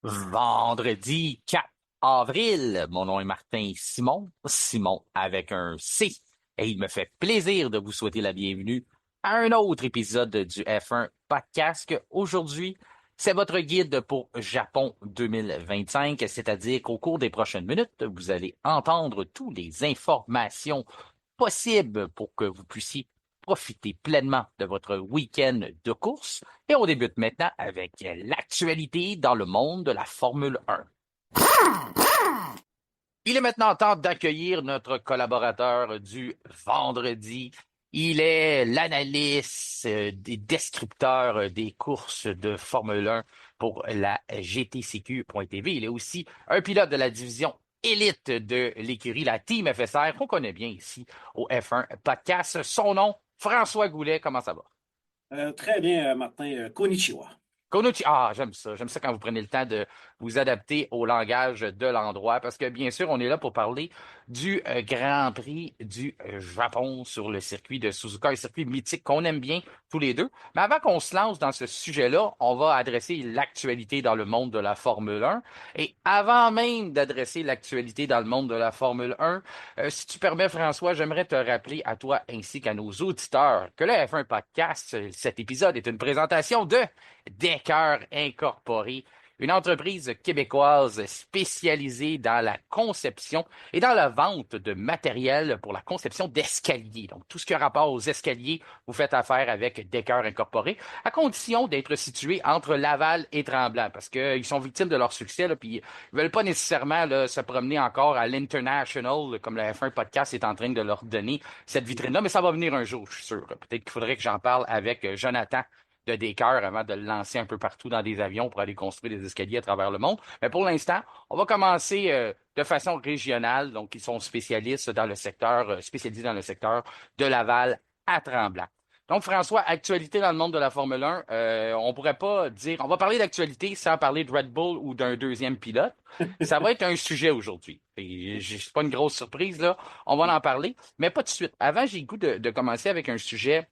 Vendredi 4 avril. Mon nom est Martin Simon, Simon avec un C. Et il me fait plaisir de vous souhaiter la bienvenue à un autre épisode du F1 Podcast. Aujourd'hui, c'est votre guide pour Japon 2025, c'est-à-dire qu'au cours des prochaines minutes, vous allez entendre toutes les informations possibles pour que vous puissiez profiter pleinement de votre week-end de course. Et on débute maintenant avec l'actualité dans le monde de la Formule 1. Il est maintenant temps d'accueillir notre collaborateur du vendredi. Il est l'analyste des descripteurs des courses de Formule 1 pour la GTCQ.tv. Il est aussi un pilote de la division élite de l'écurie, la Team FSR, qu'on connaît bien ici au F1 Podcast. Son nom, François Goulet. Comment ça va? Très bien, Martin. Konnichiwa. Konuchi, ah, j'aime ça. J'aime ça quand vous prenez le temps de vous adapter au langage de l'endroit, parce que bien sûr, on est là pour parler du Grand Prix du Japon sur le circuit de Suzuka, un circuit mythique qu'on aime bien tous les deux. Mais avant qu'on se lance dans ce sujet-là, on va adresser l'actualité dans le monde de la Formule 1. Et avant même d'adresser l'actualité dans le monde de la Formule 1, si tu permets, François, j'aimerais te rappeler à toi ainsi qu'à nos auditeurs que le F1 Podcast, cet épisode est une présentation de Decker Incorporé, une entreprise québécoise spécialisée dans la conception et dans la vente de matériel pour la conception d'escaliers. Donc, tout ce qui a rapport aux escaliers, vous faites affaire avec Decker Incorporé, à condition d'être situé entre Laval et Tremblant, parce qu'ils sont victimes de leur succès, là, puis ils veulent pas nécessairement là, se promener encore à l'International, comme le F1 Podcast est en train de leur donner cette vitrine-là, mais ça va venir un jour, je suis sûr. Peut-être qu'il faudrait que j'en parle avec Jonathan de Descartes avant de le lancer un peu partout dans des avions pour aller construire des escaliers à travers le monde. Mais pour l'instant, on va commencer de façon régionale. Donc, ils sont spécialistes dans le secteur, spécialisés dans le secteur de Laval à Tremblant. Donc, François, actualité dans le monde de la Formule 1, on pourrait pas dire, on va parler d'actualité sans parler de Red Bull ou d'un deuxième pilote. Ça va être un sujet aujourd'hui. C'est pas une grosse surprise, là. On va en parler, mais pas tout de suite. Avant, j'ai le goût de commencer avec un sujet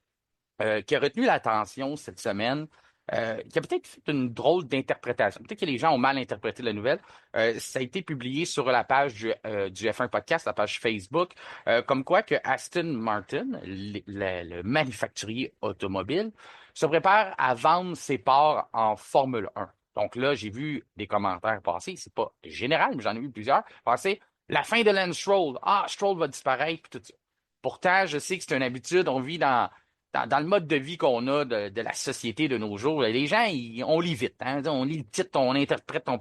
qui a retenu l'attention cette semaine, qui a peut-être fait une drôle d'interprétation. Peut-être que les gens ont mal interprété la nouvelle. Ça a été publié sur la page du F1 Podcast, la page Facebook, comme quoi que Aston Martin, le manufacturier automobile, se prépare à vendre ses parts en Formule 1. Donc là, j'ai vu des commentaires passer. C'est pas général, mais j'en ai vu plusieurs. Passer la fin de Lance Stroll. Ah, Stroll va disparaître, puis tout ça. Pourtant, je sais que c'est une habitude. On vit dans le mode de vie qu'on a de la société de nos jours. Les gens, on lit vite. Hein? On lit le titre, on interprète, on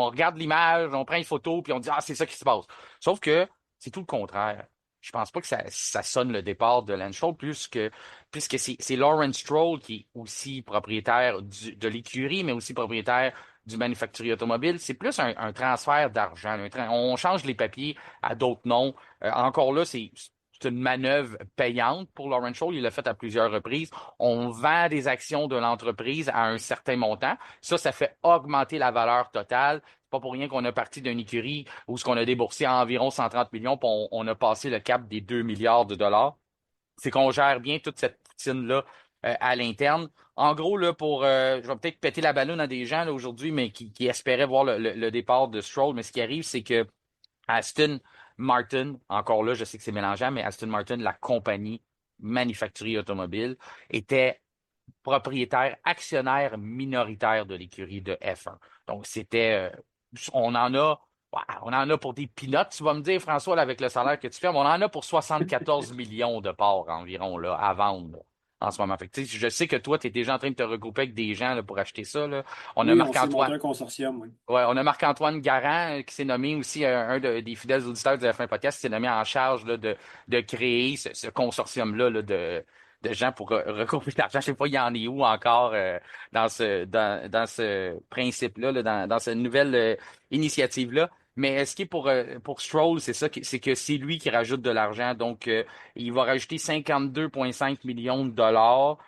regarde l'image, on prend une photo, puis on dit ah, c'est ça qui se passe. Sauf que c'est tout le contraire. Je pense pas que ça sonne le départ de Lance Stroll, puisque c'est Lawrence Stroll qui est aussi propriétaire de l'écurie, mais aussi propriétaire du manufacturier automobile. C'est plus un transfert d'argent. On change les papiers à d'autres noms. Encore là, c'est une manœuvre payante pour Lawrence Stroll. Il l'a fait à plusieurs reprises. On vend des actions de l'entreprise à un certain montant. Ça fait augmenter la valeur totale. C'est pas pour rien qu'on a parti d'une écurie où ce qu'on a déboursé environ 130 millions, puis on a passé le cap des 2 milliards de dollars. C'est qu'on gère bien toute cette poutine-là à l'interne. En gros, là, je vais peut-être péter la ballonne à des gens là, aujourd'hui, mais qui espéraient voir le départ de Stroll. Mais ce qui arrive, c'est que Aston Martin, encore là, je sais que c'est mélangeant, mais Aston Martin, la compagnie manufacturier automobile, était propriétaire, actionnaire minoritaire de l'écurie de F1. Donc, on en a, ouais, on en a pour des peanuts, tu vas me dire, François, là, avec le salaire que tu fais, mais on en a pour 74 millions de parts environ là, à vendre là, en ce moment. Fait que, je sais que toi, tu es déjà en train de te regrouper avec des gens là, pour acheter ça. Là. On a Oui, on s'est Marc-Antoine. monté un consortium, oui. Ouais, on a Marc-Antoine Garand qui s'est nommé aussi des fidèles auditeurs du F1 Podcast, qui s'est nommé en charge là, de créer ce consortium-là là, de gens pour regrouper l'argent. Je sais pas, il y en est où encore dans ce principe-là, là, dans cette nouvelle initiative-là. Mais ce qui est pour Stroll, c'est ça, c'est que c'est lui qui rajoute de l'argent. Donc, il va rajouter 52,5 millions de dollars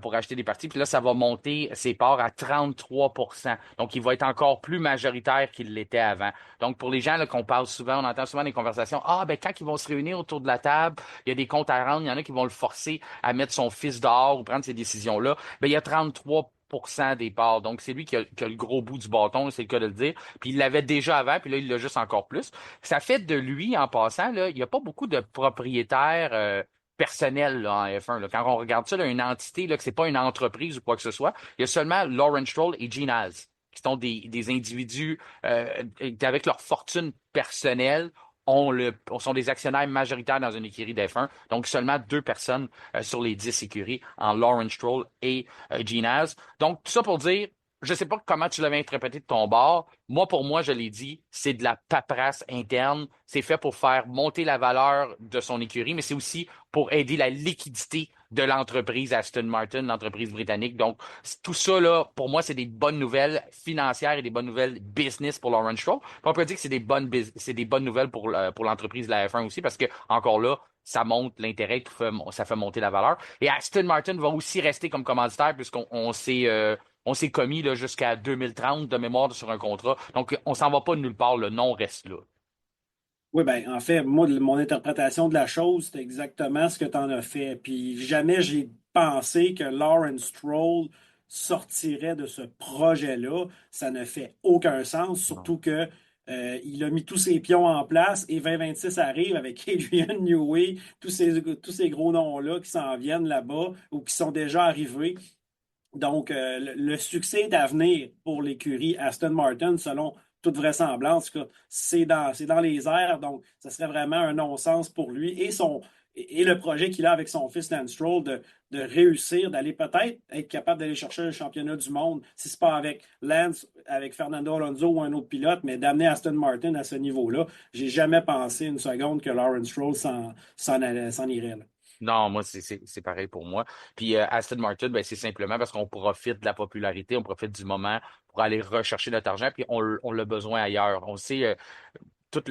pour acheter des parties. Puis là, ça va monter ses parts à 33%. Donc, il va être encore plus majoritaire qu'il l'était avant. Donc, pour les gens là, qu'on parle souvent, on entend souvent des conversations. Ah, ben quand ils vont se réunir autour de la table, il y a des comptes à rendre. Il y en a qui vont le forcer à mettre son fils dehors ou prendre ces décisions-là. Ben, il y a 33 100% des parts. Donc, c'est lui qui a le gros bout du bâton, c'est le cas de le dire. Puis il l'avait déjà avant, puis là, il l'a juste encore plus. Ça fait de lui, en passant, là, il n'y a pas beaucoup de propriétaires personnels là, en F1. Là. Quand on regarde ça, là, une entité, là, que c'est pas une entreprise ou quoi que ce soit, il y a seulement Lawrence Stroll et Gene Haas, qui sont des individus avec leur fortune personnelle sont des actionnaires majoritaires dans une écurie d'F1. Donc, seulement 2 personnes sur les 10 écuries en Lawrence Stroll et Gene Haas. Donc, tout ça pour dire, je ne sais pas comment tu l'avais interprété de ton bord. Moi, pour moi, je l'ai dit, c'est de la paperasse interne. C'est fait pour faire monter la valeur de son écurie, mais c'est aussi pour aider la liquidité de l'entreprise Aston Martin, l'entreprise britannique. Donc, tout ça, là, pour moi, c'est des bonnes nouvelles financières et des bonnes nouvelles business pour Lawrence Stroll. Puis on peut dire que c'est des bonnes nouvelles pour l'entreprise de la F1 aussi, parce que, encore là, ça monte l'intérêt, ça fait monter la valeur. Et Aston Martin va aussi rester comme commanditaire, puisqu'on on s'est commis là, jusqu'à 2030 de mémoire sur un contrat. Donc, on s'en va pas de nulle part. Le nom reste là. Oui, ben, en fait, moi, mon interprétation de la chose, c'est exactement ce que tu en as fait. Puis jamais j'ai pensé que Lawrence Stroll sortirait de ce projet-là. Ça ne fait aucun sens, Non. surtout que il a mis tous ses pions en place et 2026 arrive avec Adrian Newey, tous ces gros noms-là qui s'en viennent là-bas ou qui sont déjà arrivés. Donc, le succès est à venir pour l'écurie Aston Martin, selon toute vraisemblance. C'est dans les airs, donc ce serait vraiment un non-sens pour lui et le projet qu'il a avec son fils Lance Stroll de réussir, d'aller peut-être être capable d'aller chercher le championnat du monde, si ce n'est pas avec Lance, avec Fernando Alonso ou un autre pilote, mais d'amener Aston Martin à ce niveau-là. J'ai jamais pensé une seconde que Lawrence Stroll s'en irait, là. Non, moi, c'est pareil pour moi. Puis Aston Martin, ben, c'est simplement parce qu'on profite de la popularité, on profite du moment pour aller rechercher notre argent, puis on l'a besoin ailleurs. On sait, tout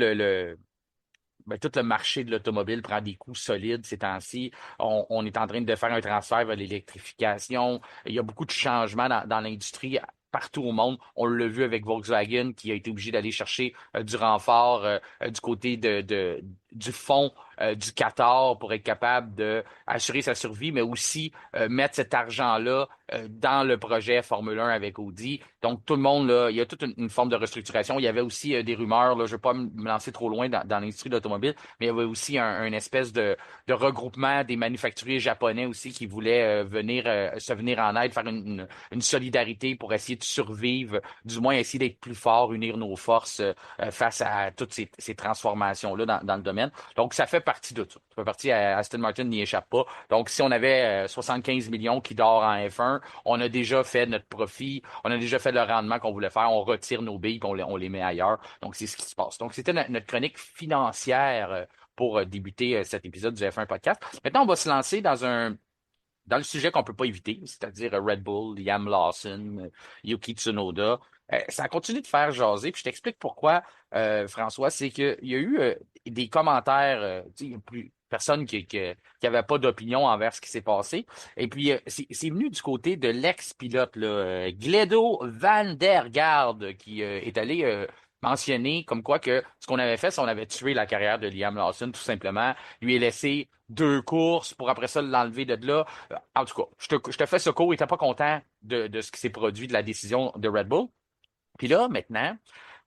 tout le marché de l'automobile prend des coups solides ces temps-ci. On est en train de faire un transfert vers l'électrification. Il y a beaucoup de changements dans l'industrie partout au monde. On l'a vu avec Volkswagen qui a été obligé d'aller chercher du renfort du côté du fond du Qatar pour être capable d'assurer sa survie, mais aussi mettre cet argent-là dans le projet Formule 1 avec Audi. Donc, tout le monde, là, il y a toute une forme de restructuration. Il y avait aussi des rumeurs, là, je ne vais pas me lancer trop loin dans l'industrie de l'automobile, mais il y avait aussi une espèce de regroupement des manufacturiers japonais aussi qui voulaient se venir en aide, faire une solidarité pour essayer de survivre, du moins essayer d'être plus fort, unir nos forces face à toutes ces transformations-là dans le domaine. Donc, ça fait partie de tout. Ça fait partie, Aston Martin n'y échappe pas. Donc, si on avait 75 millions qui dort en F1, on a déjà fait notre profit, on a déjà fait le rendement qu'on voulait faire, on retire nos billes et on les met ailleurs. Donc, c'est ce qui se passe. Donc, c'était notre chronique financière pour débuter cet épisode du F1 Podcast. Maintenant, on va se lancer dans le sujet qu'on peut pas éviter, c'est-à-dire Red Bull, Liam Lawson, Yuki Tsunoda. Ça continue de faire jaser, puis je t'explique pourquoi, François, c'est qu'il y a eu des commentaires, tu sais, il y a plus personne qui avait pas d'opinion envers ce qui s'est passé. Et puis, c'est venu du côté de l'ex-pilote, là, Gledo Van der Garde, qui est allé mentionner comme quoi que ce qu'on avait fait, c'est qu'on avait tué la carrière de Liam Lawson, tout simplement. Lui est laissé 2 courses pour après ça l'enlever de là. En tout cas, je te fais ce cours. Il n'était pas content de ce qui s'est produit de la décision de Red Bull. Puis là, maintenant,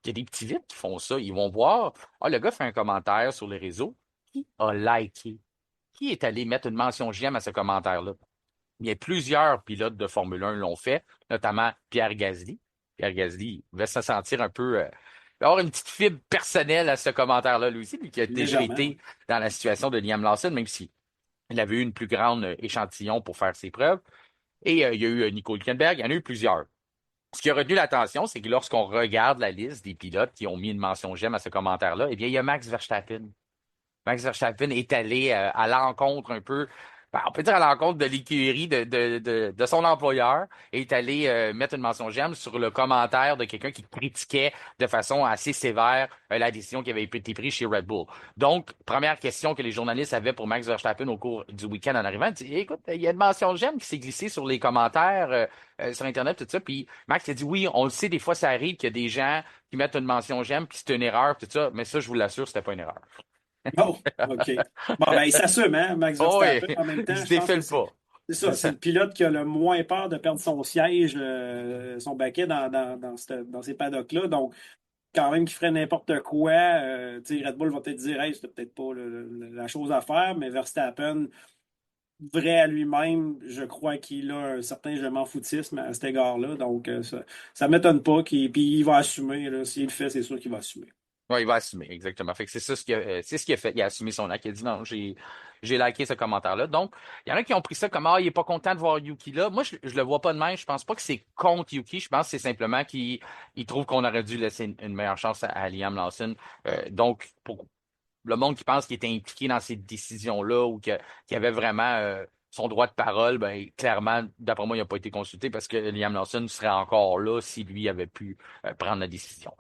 il y a des petits vites qui font ça. Ils vont voir, ah, le gars fait un commentaire sur les réseaux. Qui a liké? Qui est allé mettre une mention j'aime à ce commentaire-là? Il y a plusieurs pilotes de Formule 1 l'ont fait, notamment Pierre Gasly. Pierre Gasly va se sentir un peu, avoir une petite fibre personnelle à ce commentaire-là, lui aussi, lui qui a déjà Légèrement, été oui. dans la situation de Liam Lawson, même si il avait eu une plus grande échantillon pour faire ses preuves. Et il y a eu Nico Hülkenberg, il y en a eu plusieurs. Ce qui a retenu l'attention, c'est que lorsqu'on regarde la liste des pilotes qui ont mis une mention j'aime à ce commentaire-là, eh bien, il y a Max Verstappen. Max Verstappen est allé à l'encontre un peu, ben, on peut dire à l'encontre de l'écurie de son employeur, et est allé mettre une mention j'aime sur le commentaire de quelqu'un qui critiquait de façon assez sévère la décision qui avait été prise chez Red Bull. Donc, première question que les journalistes avaient pour Max Verstappen au cours du week-end en arrivant, dit, écoute, il y a une mention j'aime qui s'est glissée sur les commentaires sur Internet, tout ça. Puis Max a dit, oui, on le sait, des fois, ça arrive qu'il y a des gens qui mettent une mention j'aime, puis c'est une erreur, tout ça, mais ça, je vous l'assure, c'était pas une erreur. Oh, OK. Bon, ben, il s'assume, hein, Max Oh oui, Verstappen. En même il temps, se je pense que défile pas. C'est C'est ça, c'est ça. le pilote qui a le moins peur de perdre son siège, son baquet dans ces paddocks-là. Donc, quand même, qu'il ferait n'importe quoi, tu sais, Red Bull va peut-être dire, hey, c'était peut-être pas la chose à faire, mais Verstappen, vrai à lui-même, je crois qu'il a un certain je m'en foutisme à cet égard-là. Donc, ça m'étonne pas puis il va assumer, là. S'il le fait, c'est sûr qu'il va assumer. Oui, il va assumer, exactement. Fait que c'est ça c'est ce qu'il a fait. Il a assumé son acte. Il a dit non, j'ai liké ce commentaire-là. Donc, il y en a qui ont pris ça comme ah, il est pas content de voir Yuki là. Moi, je le vois pas de même. Je pense pas que c'est contre Yuki. Je pense que c'est simplement qu'il trouve qu'on aurait dû laisser une meilleure chance à Liam Lawson. Donc, pour le monde qui pense qu'il était impliqué dans ces décisions-là ou qu'il avait vraiment son droit de parole, ben clairement, d'après moi, il n'a pas été consulté parce que Liam Lawson serait encore là si lui avait pu prendre la décision.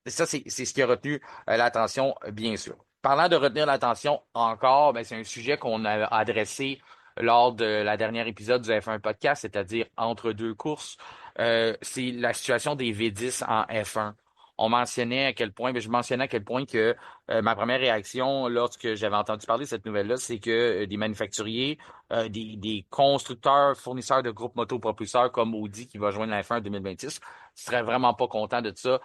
Ça, c'est ce qui a retenu l'attention, bien sûr. Parlant de retenir l'attention encore, ben, c'est un sujet qu'on a adressé lors de la dernière épisode du F1 podcast, c'est-à-dire entre deux courses. C'est la situation des V10 en F1. On mentionnait à quel point, ben, je mentionnais à quel point que ma première réaction lorsque j'avais entendu parler de cette nouvelle-là, c'est que des manufacturiers, des constructeurs, fournisseurs de groupes motopropulseurs comme Audi qui va joindre la F1 en 2026, seraient vraiment pas contents de ça,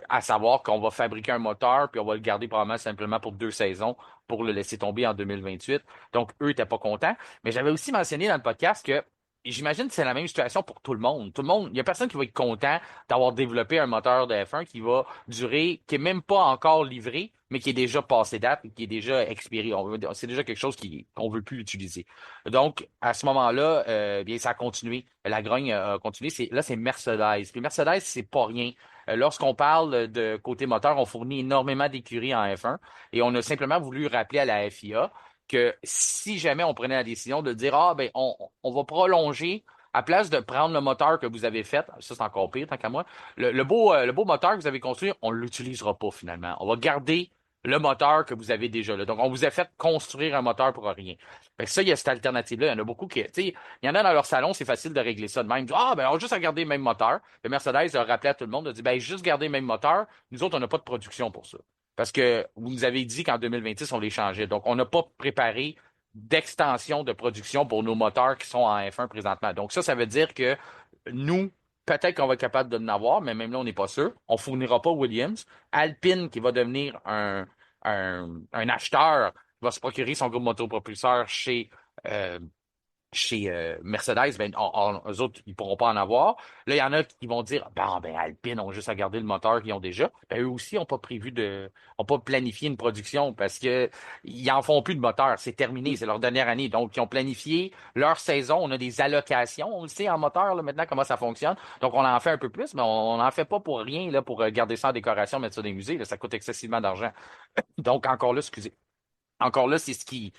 à savoir qu'on va fabriquer un moteur puis on va le garder probablement simplement pour 2 saisons pour le laisser tomber en 2028. Donc, eux n'étaient pas contents. Mais j'avais aussi mentionné dans le podcast que j'imagine que c'est la même situation pour tout le monde. Tout le monde, il n'y a personne qui va être content d'avoir développé un moteur de F1 qui va durer, qui est même pas encore livré, mais qui est déjà passé date et qui est déjà expiré. C'est déjà quelque chose qu'on veut plus utiliser. Donc, à ce moment-là, bien, ça a continué. La grogne a continué. Là, c'est Mercedes. Puis Mercedes, c'est pas rien. Lorsqu'on parle de côté moteur, on fournit énormément d'écuries en F1 et on a simplement voulu rappeler à la FIA que si jamais on prenait la décision de dire, ah, ben, on va prolonger à place de prendre le moteur que vous avez fait, ça c'est encore pire tant qu'à moi, le beau moteur que vous avez construit, on ne l'utilisera pas finalement. On va garder le moteur que vous avez déjà là. Donc, on vous a fait construire un moteur pour rien. Fait que ça, il y a cette alternative-là. Il y en a beaucoup qui, tu sais, il y en a dans leur salon, c'est facile de régler ça de même. Ils disent, ah, ben, on va juste garder le même moteur. Le Mercedes a rappelé à tout le monde, a dit, ben, juste garder le même moteur. Nous autres, on n'a pas de production pour ça. Parce que vous nous avez dit qu'en 2026, on les changeait. Donc, on n'a pas préparé d'extension de production pour nos moteurs qui sont en F1 présentement. Donc, ça veut dire que nous, peut-être qu'on va être capable de l'avoir, mais même là, on n'est pas sûr. On ne fournira pas Williams. Alpine, qui va devenir un acheteur, va se procurer son groupe motopropulseur chez Mercedes, ben, eux autres, ils pourront pas en avoir. Là, il y en a qui vont dire, ben, Alpine ont juste à garder le moteur qu'ils ont déjà. Ben, eux aussi ont pas planifié une production parce que ils en font plus de moteur. C'est terminé, c'est leur dernière année. Donc, ils ont planifié leur saison. On a des allocations, on le sait, en moteur, là, maintenant, comment ça fonctionne. Donc, on en fait un peu plus, mais on n'en fait pas pour rien, là, pour garder ça en décoration, mettre ça dans les musées. Là, ça coûte excessivement d'argent. Donc, encore là, excusez. Encore là, c'est ce qui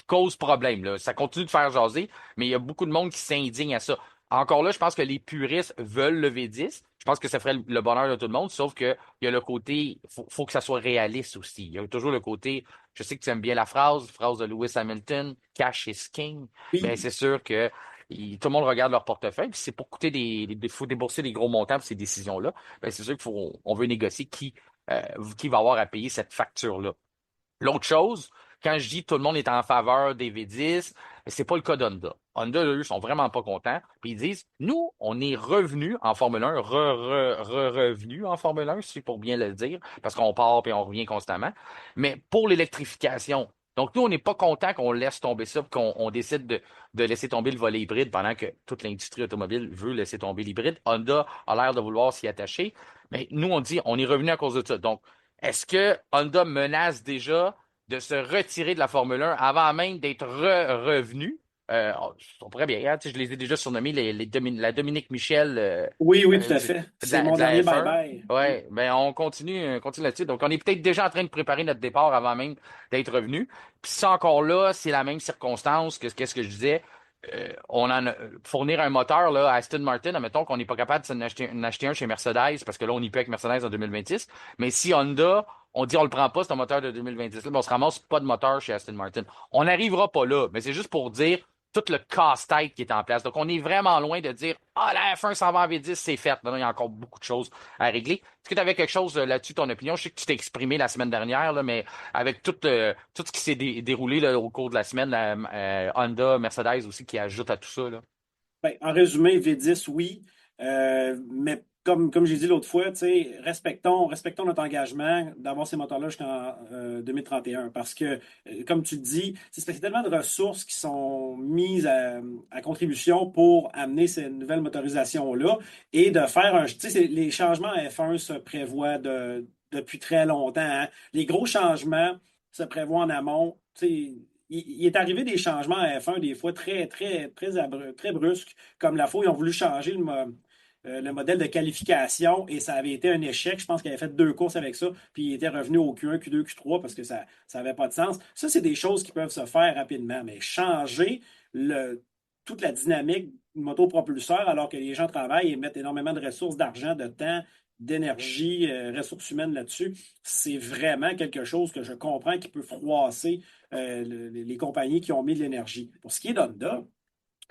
cause problème, là. Ça continue de faire jaser, mais il y a beaucoup de monde qui s'indigne à ça. Encore là, je pense que les puristes veulent le V10. Je pense que ça ferait le bonheur de tout le monde, sauf que il y a le côté, faut que ça soit réaliste aussi. Il y a toujours le côté, je sais que tu aimes bien la phrase de Lewis Hamilton, cash is king. Ben, Puis, c'est sûr que tout le monde regarde leur portefeuille, puis c'est pour coûter faut débourser des gros montants pour ces décisions-là. Ben, c'est sûr on veut négocier qui va avoir à payer cette facture-là. L'autre chose, quand je dis tout le monde est en faveur des V10, c'est pas le cas d'Honda. Honda, eux, sont vraiment pas contents. Puis ils disent, nous, on est revenus en Formule 1, revenus en Formule 1, si c'est pour bien le dire, parce qu'on part et on revient constamment. Mais pour l'électrification. Donc, nous, on n'est pas content qu'on laisse tomber ça, qu'on décide de laisser tomber le volet hybride pendant que toute l'industrie automobile veut laisser tomber l'hybride. Honda a l'air de vouloir s'y attacher. Mais nous, on dit, on est revenu à cause de ça. Donc, est-ce que Honda menace déjà de se retirer de la Formule 1 avant même d'être revenu? On pourrait bien, hein, tu sais, je les ai déjà surnommés la Dominique Michel oui, oui, tout euh, à du- fait. C'est mon de la dernier F1. bye-bye. Ouais, ben on continue là-dessus. Donc, on est peut-être déjà en train de préparer notre départ avant même d'être revenu. Puis ça encore là, c'est la même circonstance que qu'est-ce que je disais. Fournir un moteur là, à Aston Martin, admettons qu'on n'est pas capable de s'en acheter un chez Mercedes, parce que là, on n'y peut avec Mercedes en 2026. Mais si Honda, on dit on le prend pas, c'est un moteur de 2026, là, ben, on se ramasse pas de moteur chez Aston Martin. On n'arrivera pas là, mais c'est juste pour dire, tout le casse-tête qui est en place. Donc, on est vraiment loin de dire, ah, la F1 s'en va en V10, c'est fait. Non, non, il y a encore beaucoup de choses à régler. Est-ce que tu avais quelque chose là-dessus, ton opinion? Je sais que tu t'es exprimé la semaine dernière, là, mais avec tout ce qui s'est déroulé là, au cours de la semaine, Honda, Mercedes aussi qui ajoute à tout ça, là. Ben, en résumé, V10, oui. Mais comme j'ai dit l'autre fois, tu sais, respectons notre engagement d'avoir ces moteurs-là jusqu'en 2031. Parce que, comme tu le dis, c'est parce qu'il y a tellement de ressources qui sont mises à contribution pour amener ces nouvelles motorisations-là et de faire un. Tu sais, les changements à F1 se prévoient depuis très longtemps, hein. Les gros changements se prévoient en amont. Tu sais, il est arrivé des changements à F1 des fois très, très, très, très brusques, comme la fois où ils ont voulu changer le modèle de qualification et ça avait été un échec. Je pense qu'il avait fait 2 courses avec ça, puis il était revenu au Q1, Q2, Q3 parce que ça n'avait pas de sens. Ça, c'est des choses qui peuvent se faire rapidement, mais changer toute la dynamique du motopropulseur alors que les gens travaillent et mettent énormément de ressources, d'argent, de temps, d'énergie, ressources humaines là-dessus, c'est vraiment quelque chose que je comprends qui peut froisser les compagnies qui ont mis de l'énergie. Pour ce qui est d'Honda,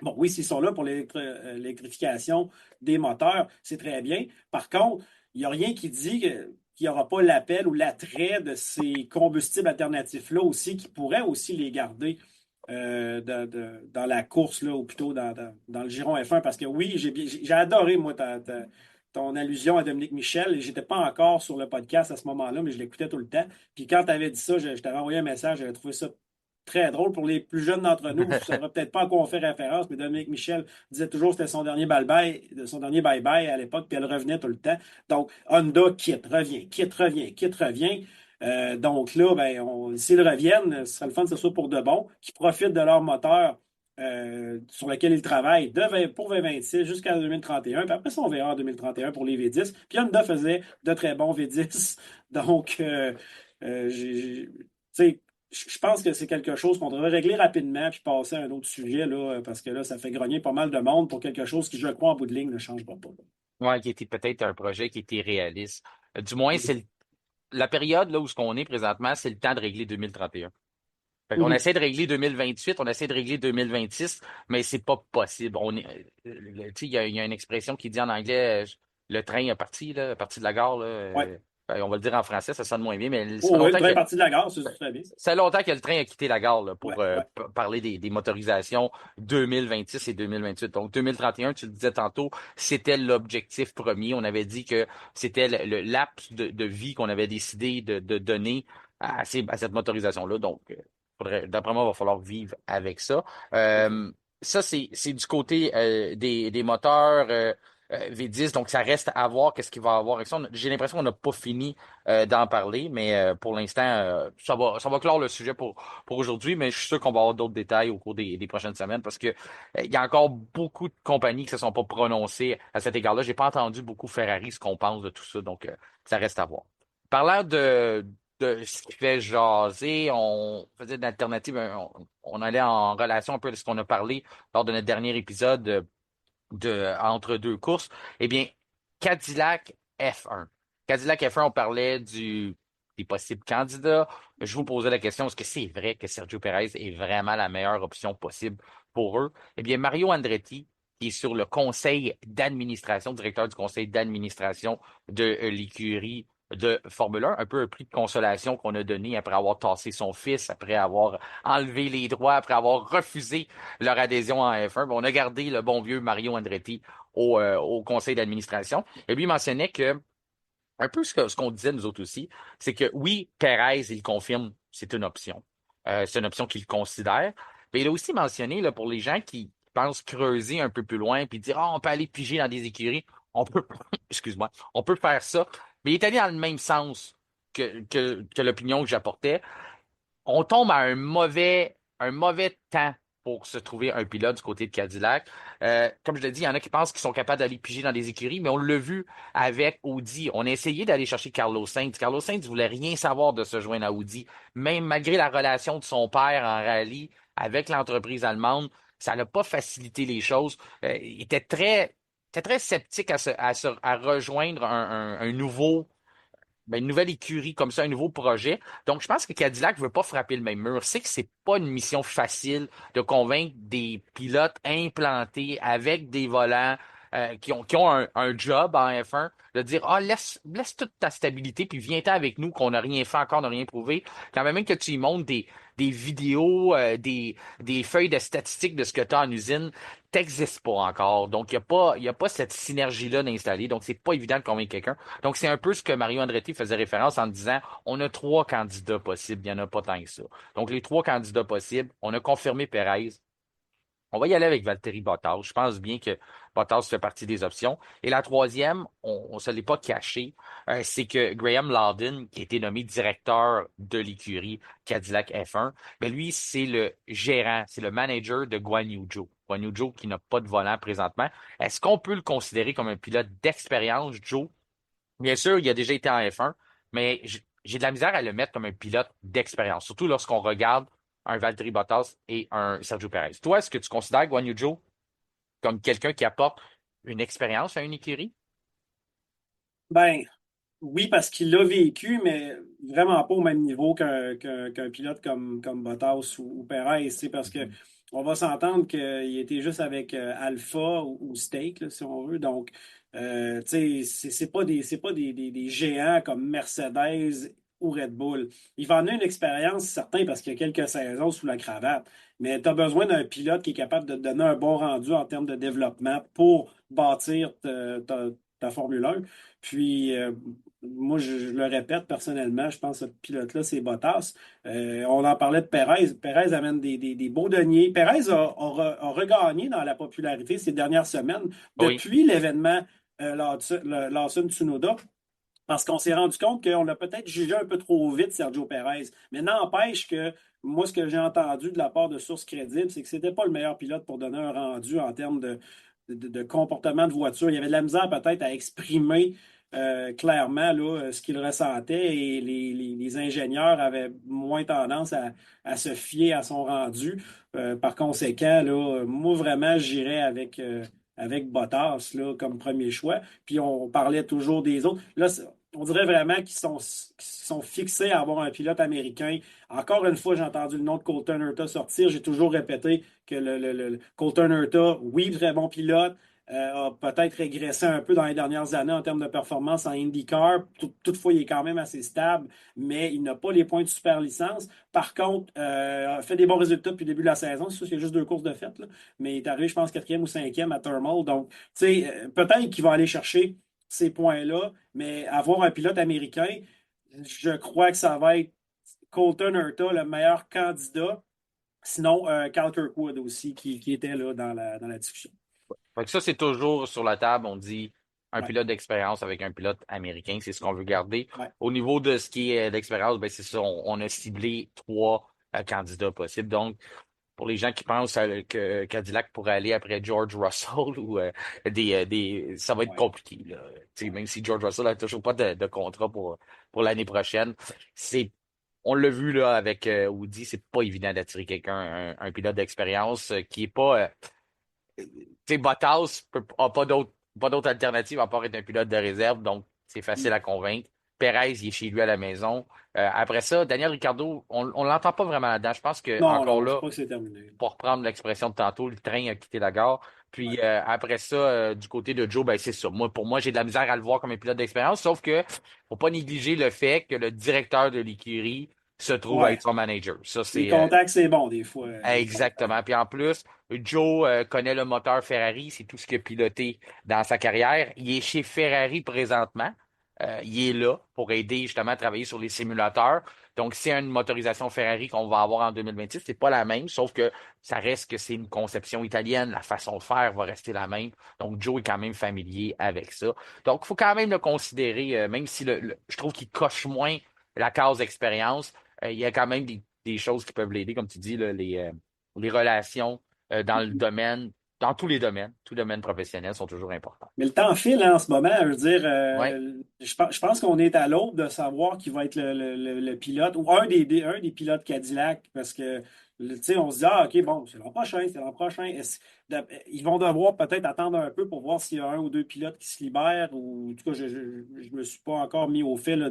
bon, oui, s'ils sont là pour l'électrification des moteurs, c'est très bien. Par contre, il n'y a rien qui dit qu'il n'y aura pas l'appel ou l'attrait de ces combustibles alternatifs-là aussi, qui pourraient aussi les garder dans la course, là, ou plutôt dans le giron F1. Parce que oui, j'ai adoré, moi, ton allusion à Dominique Michel. Je n'étais pas encore sur le podcast à ce moment-là, mais je l'écoutais tout le temps. Puis quand tu avais dit ça, je t'avais envoyé un message, j'avais trouvé ça très drôle. Pour les plus jeunes d'entre nous, vous ne saurez peut-être pas à quoi on fait référence, mais Dominique Michel disait toujours que c'était son dernier bye-bye à l'époque, puis elle revenait tout le temps. Donc, Honda quitte, revient, quitte, revient, quitte, revient. Donc là, ben, s'ils reviennent, ce serait le fun, c'est soit pour de bon, qui profitent de leur moteur sur lequel ils travaillent pour 2026 jusqu'à 2031. Puis après ça, on verra en 2031 pour les V10. Puis Honda faisait de très bons V10. Donc, tu sais, je pense que c'est quelque chose qu'on devrait régler rapidement puis passer à un autre sujet, là, parce que là, ça fait grogner pas mal de monde pour quelque chose qui, je crois, en bout de ligne, ne changera pas. Ouais, qui était peut-être un projet qui était réaliste. Du moins, la période là où ce qu'on est présentement, c'est le temps de régler 2031. Fait qu'on Mhm. essaie de régler 2028, on essaie de régler 2026, mais c'est pas possible. Tu sais, il y a une expression qui dit en anglais, le train est parti, là, parti de la gare, là. Ouais. On va le dire en français, ça sonne moins bien, mais ça fait Oh, oui, le longtemps train que est parti de la gare, c'est très bien. ça fait longtemps que le train a quitté la gare là, Ouais, pour ouais. parler des motorisations 2026 et 2028. Donc 2031, tu le disais tantôt, c'était l'objectif premier. On avait dit que c'était le laps de vie qu'on avait décidé de donner à cette motorisation-là. Donc, d'après moi, il va falloir vivre avec ça. Euh, Ça, c'est du côté des moteurs V10, donc ça reste à voir qu'est-ce qu'il va y avoir avec ça. J'ai l'impression qu'on n'a pas fini d'en parler, mais pour l'instant, ça va clore le sujet pour aujourd'hui, mais je suis sûr qu'on va avoir d'autres détails au cours des prochaines semaines parce que il y a encore beaucoup de compagnies qui se sont pas prononcées à cet égard-là. J'ai pas entendu beaucoup Ferrari ce qu'on pense de tout ça, donc ça reste à voir. Parlant de ce qui fait jaser, on faisait une alternative, on allait en relation un peu de ce qu'on a parlé lors de notre dernier épisode entre deux courses. Eh bien, Cadillac F1. Cadillac F1, on parlait des possibles candidats. Je vous posais la question, est-ce que c'est vrai que Sergio Perez est vraiment la meilleure option possible pour eux? Eh bien, Mario Andretti, qui est sur le conseil d'administration, directeur du conseil d'administration de l'écurie de Formule 1, un peu un prix de consolation qu'on a donné après avoir tassé son fils, après avoir enlevé les droits, après avoir refusé leur adhésion en F1. On a gardé le bon vieux Mario Andretti au conseil d'administration. Et lui mentionnait que, un peu ce qu'on disait nous autres aussi, c'est que oui, Perez, il confirme, c'est une option. C'est une option qu'il considère. Mais il a aussi mentionné, là, pour les gens qui pensent creuser un peu plus loin puis dire, on peut aller piger dans des écuries, on peut, excuse-moi, on peut faire ça. Mais il est allé dans le même sens que l'opinion que j'apportais. On tombe à un mauvais temps pour se trouver un pilote du côté de Cadillac. Comme je l'ai dit, il y en a qui pensent qu'ils sont capables d'aller piger dans des écuries, mais on l'a vu avec Audi. On a essayé d'aller chercher Carlos Sainz. Carlos Sainz voulait rien savoir de se joindre à Audi, même malgré la relation de son père en rallye avec l'entreprise allemande. Ça n'a pas facilité les choses. Il était très sceptique à rejoindre un nouveau une nouvelle écurie comme ça, un nouveau projet. Donc, je pense que Cadillac veut pas frapper le même mur. C'est que c'est pas une mission facile de convaincre des pilotes implantés avec des volants qui ont un job en F1, de dire, ah, laisse toute ta stabilité, puis viens-t'en avec nous, qu'on n'a rien fait encore, on n'a rien prouvé. Quand même que tu y montres des vidéos, des feuilles de statistiques de ce que tu as en usine, t'existes pas encore. Donc, il y a pas cette synergie-là d'installer. Donc, c'est pas évident de convaincre quelqu'un. Donc, c'est un peu ce que Mario Andretti faisait référence en disant, on a trois candidats possibles, il n'y en a pas tant que ça. Donc, les trois candidats possibles, on a confirmé Perez. On va y aller avec Valtteri Bottas. Je pense bien que Bottas fait partie des options. Et la troisième, on ne se l'est pas caché, c'est que Graham Lawden, qui a été nommé directeur de l'écurie Cadillac F1, ben lui, c'est le gérant, c'est le manager de Guan Yu Zhou. Guan Yu Zhou qui n'a pas de volant présentement. Est-ce qu'on peut le considérer comme un pilote d'expérience, Joe? Bien sûr, il a déjà été en F1, mais j'ai de la misère à le mettre comme un pilote d'expérience, surtout lorsqu'on regarde un Valtteri Bottas et un Sergio Perez. Toi, est-ce que tu considères Guan Yu Zhou comme quelqu'un qui apporte une expérience à une écurie? Ben, oui, parce qu'il l'a vécu, mais vraiment pas au même niveau qu'un pilote comme Bottas ou Perez. C'est parce que Mhm. on va s'entendre qu'il était juste avec Alpha ou Stake, là, si on veut. Donc, tu sais, c'est pas des géants comme Mercedes ou Red Bull. Il va en avoir une expérience, certain, parce qu'il y a quelques saisons sous la cravate. Mais tu as besoin d'un pilote qui est capable de te donner un bon rendu en termes de développement pour bâtir ta Formule 1. Puis, moi, je le répète personnellement, je pense que ce pilote-là, c'est Bottas. On en parlait de Perez. Perez amène des beaux deniers. Perez a regagné dans la popularité ces dernières semaines Oui, depuis l'événement Lawson Tsunoda. Parce qu'on s'est rendu compte qu'on a peut-être jugé un peu trop vite Sergio Perez. Mais n'empêche que moi, ce que j'ai entendu de la part de sources crédibles, c'est que c'était pas le meilleur pilote pour donner un rendu en termes de comportement de voiture. Il y avait de la misère peut-être à exprimer clairement là, ce qu'il ressentait et les ingénieurs avaient moins tendance à se fier à son rendu. Par conséquent, là, moi, vraiment, j'irais avec Bottas là, comme premier choix. Puis on parlait toujours des autres. Là, on dirait vraiment qu'ils sont fixés à avoir un pilote américain. Encore une fois, j'ai entendu le nom de Colton Herta sortir. J'ai toujours répété que le Colton Herta, oui, très bon pilote, a peut-être régressé un peu dans les dernières années en termes de performance en IndyCar. Toutefois, il est quand même assez stable, mais il n'a pas les points de super licence. Par contre, a fait des bons résultats depuis le début de la saison. C'est sûr qu'il y a juste deux courses de fait, là. Mais il est arrivé, je pense, quatrième ou cinquième à Thermal. Donc, tu sais, peut-être qu'il va aller chercher ces points-là, mais avoir un pilote américain, je crois que ça va être Colton Herta, le meilleur candidat. Sinon, Cal Kirkwood aussi, qui était là dans la discussion. fait que ça, c'est toujours sur la table. On dit un Ouais, pilote d'expérience avec un pilote américain, c'est ce qu'on veut garder. ouais, Au niveau de ce qui est d'expérience, ben c'est ça, on a ciblé trois candidats possibles. Donc, pour les gens qui pensent que Cadillac pourrait aller après George Russell ou ça va être ouais, compliqué, là. Tu sais, ouais. même si George Russell n'a toujours pas de contrat pour l'année prochaine, c'est on l'a vu là avec Audi, c'est pas évident d'attirer quelqu'un, un pilote d'expérience qui est pas tu sais, Bottas a pas d'autre alternative à part être un pilote de réserve, donc c'est facile à convaincre. Perez, il est chez lui à la maison. Après ça, Daniel Ricciardo, on l'entend pas vraiment là-dedans. Je pense que Non, encore non, je là, crois que c'est terminé. pour reprendre l'expression de tantôt, le train a quitté la gare. Puis Ouais, après ça, du côté de Joe, ben c'est ça. Pour moi, j'ai de la misère à le voir comme un pilote d'expérience, sauf que faut pas négliger le fait que le directeur de l'écurie se trouve à être ouais. son manager. Ça, Les c'est contacts, c'est bon des fois. exactement. Puis en plus, Joe connaît le moteur Ferrari, c'est tout ce qu'il a piloté dans sa carrière. Il est chez Ferrari présentement. Il est là pour aider justement à travailler sur les simulateurs. Donc, c'est une motorisation Ferrari qu'on va avoir en 2026. C'est pas la même, sauf que ça reste que c'est une conception italienne. La façon de faire va rester la même. Donc, Joe est quand même familier avec ça. Donc, il faut quand même le considérer, même si je trouve qu'il coche moins la case expérience. Il y a quand même des choses qui peuvent l'aider, comme tu dis, là, les relations dans le domaine, dans tous les domaines professionnels sont toujours importants. Mais le temps file hein, en ce moment. Je veux dire, Oui, je pense qu'on est à l'aube de savoir qui va être le pilote ou un des pilotes Cadillac parce que Tu sais, on se dit, ah, OK, bon, c'est l'an prochain, c'est l'an prochain. Ils vont devoir peut-être attendre un peu pour voir s'il y a un ou deux pilotes qui se libèrent, ou en tout cas, je me suis pas encore mis au fait là,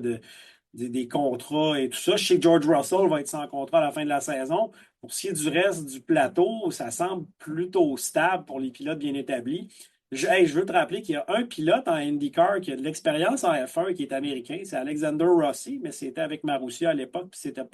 des contrats et tout ça. Je sais que George Russell va être sans contrat à la fin de la saison. Pour ce qui est du reste du plateau, ça semble plutôt stable pour les pilotes bien établis. Hey, je veux te rappeler qu'il y a un pilote en IndyCar qui a de l'expérience en F1 qui est américain, c'est Alexander Rossi, mais c'était avec Marussia à l'époque, puis c'était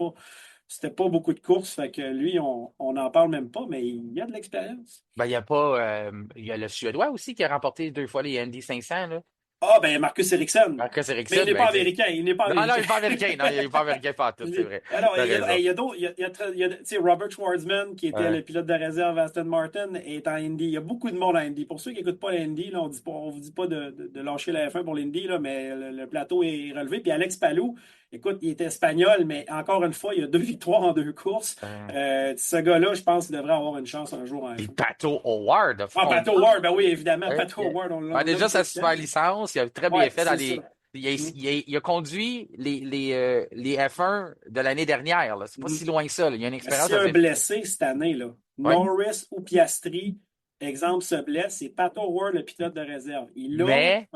pas beaucoup de courses, fait que lui, on n'en parle même pas, mais il y a de l'expérience. Ben, il y a pas. Il y a le Suédois aussi qui a remporté 2 fois les Indy 500, là. Ah, ben Marcus Ericsson. Marcus Mais il Ericsson, n'est ben, pas américain. Il n'est pas non, non, il américain. n'est pas américain. Non, il n'est pas américain, pas tout, c'est vrai. Alors, T'as il y a, raison. il y a d'autres. Tu sais, Robert Schwartzman, qui était Ouais. le pilote de réserve à Aston Martin, est en Indy. Il y a beaucoup de monde en Indy. Pour ceux qui n'écoutent pas l'Indy, là, on vous dit pas de lâcher la F1 pour l'Indy, là, mais le plateau est relevé. Puis Alex Palou, écoute, il est espagnol, mais encore une fois, il a 2 victoires en 2 courses. Euh, Ce gars-là, je pense qu'il devrait avoir une chance un jour en Puis F1. Pato Howard, Ah, on le Pato nomme. Ward, ben oui, évidemment, Ouais. Pato Ward, on Déjà, l'aime tout sa le temps. super licence, il a très bien Ouais, fait dans c'est ça. les. Mm. Il a conduit les F1 de l'année dernière, là. C'est pas si Mhm. loin que ça, là. Il a une S'il expérience y a un assez. blessé cette année, là, Ouais. Norris ou Piastri, exemple, se blesse, c'est Pat O'Ward, le pilote de réserve. Mais.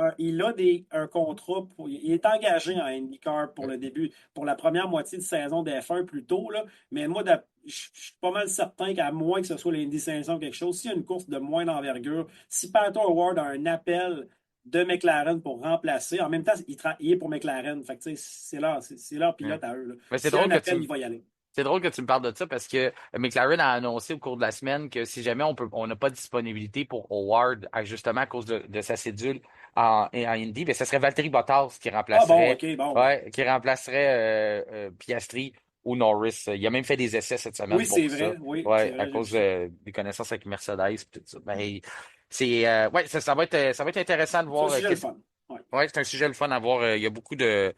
Un contrat, il est engagé en IndyCar pour le début, pour la première moitié de saison des F1 plus tôt, là. Mais moi, je suis pas mal certain qu'à moins que ce soit l'Indy 500 ou quelque chose, s'il y a une course de moins d'envergure, si Pat O'Ward a un appel de McLaren pour remplacer, en même temps, il est pour McLaren. Fait que, tu sais, c'est leur Ouais. pilote à eux, là. Mais c'est S'il y a drôle un que tu appel, me il va y aller. C'est drôle que tu me parles de ça parce que McLaren a annoncé au cours de la semaine que si jamais on n'a pas de disponibilité pour Howard, justement à cause de sa cédule en Indy, ben, ce serait Valtteri Bottas qui Ah bon, remplacerait, OK, bon, ben. ouais, Piastri ou Norris. Il a même fait des essais cette semaine Oui, pour c'est ça, vrai. Oui, c'est ouais, à vrai, j'ai vu cause ça. des connaissances avec Mercedes et tout ça. Ben, ouais, ça va être intéressant de C'est un voir sujet le qu'est-ce. fun. Ouais. Ouais, c'est un sujet le fun à voir. Il y a beaucoup de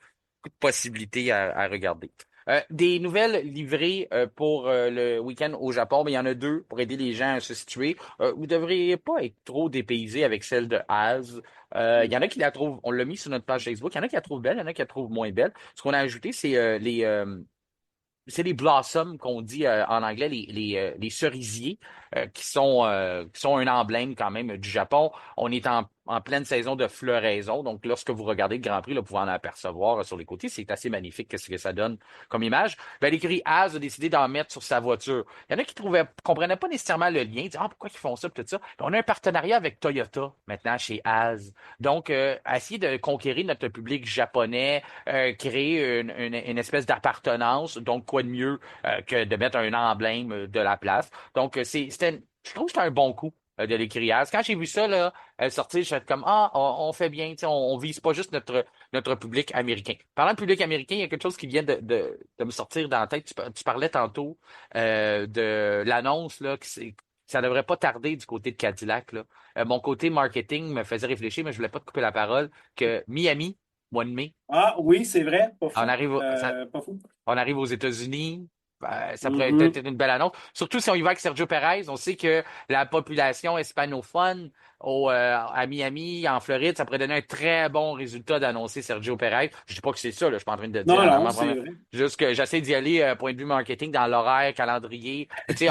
possibilités à regarder. Des nouvelles livrées pour le week-end au Japon, mais il y en a deux pour aider les gens à se situer. Vous ne devriez pas être trop dépaysés avec celle de Az. Il y en a qui la trouvent, on l'a mis sur notre page Facebook, il y en a qui la trouvent belle, il y en a qui la trouvent moins belle. Ce qu'on a ajouté, c'est les blossoms qu'on dit en anglais, les cerisiers, qui sont un emblème quand même du Japon. On est en pleine saison de floraison, donc lorsque vous regardez le Grand Prix, là, vous pouvez en apercevoir sur les côtés. C'est assez magnifique qu'est-ce que ça donne comme image. Ben, l'écurie Haas a décidé d'en mettre sur sa voiture. Il y en a qui comprenaient pas nécessairement le lien, disaient, ah, pourquoi ils font ça, tout ça. Ben, on a un partenariat avec Toyota maintenant chez Haas. Donc, essayer de conquérir notre public japonais, créer une espèce d'appartenance. Donc, quoi de mieux que de mettre un emblème de la place. Donc, je trouve que c'était un bon coup de l'écriage. Quand j'ai vu ça là, sortir, je suis comme, ah, on fait bien, tu sais, on vise pas juste notre public américain. Parlant de public américain, il y a quelque chose qui vient de me sortir dans la tête. Tu parlais tantôt de l'annonce, là, ça devrait pas tarder du côté de Cadillac, là. Mon côté marketing me faisait réfléchir, mais je voulais pas te couper la parole, que Miami, mois de mai, Ah oui, c'est vrai. Pas on fou. arrive, Pas fou. on arrive aux États-Unis. Ça pourrait Mhm. être une belle annonce. Surtout si on y va avec Sergio Perez. On sait que la population hispanophone à Miami, en Floride, ça pourrait donner un très bon résultat d'annoncer Sergio Perez. Je dis pas que c'est ça, là, je suis pas en train de dire Non, en non, avant. c'est vrai. Juste que j'essaie d'y aller point de vue marketing dans l'horaire, calendrier. Tu sais,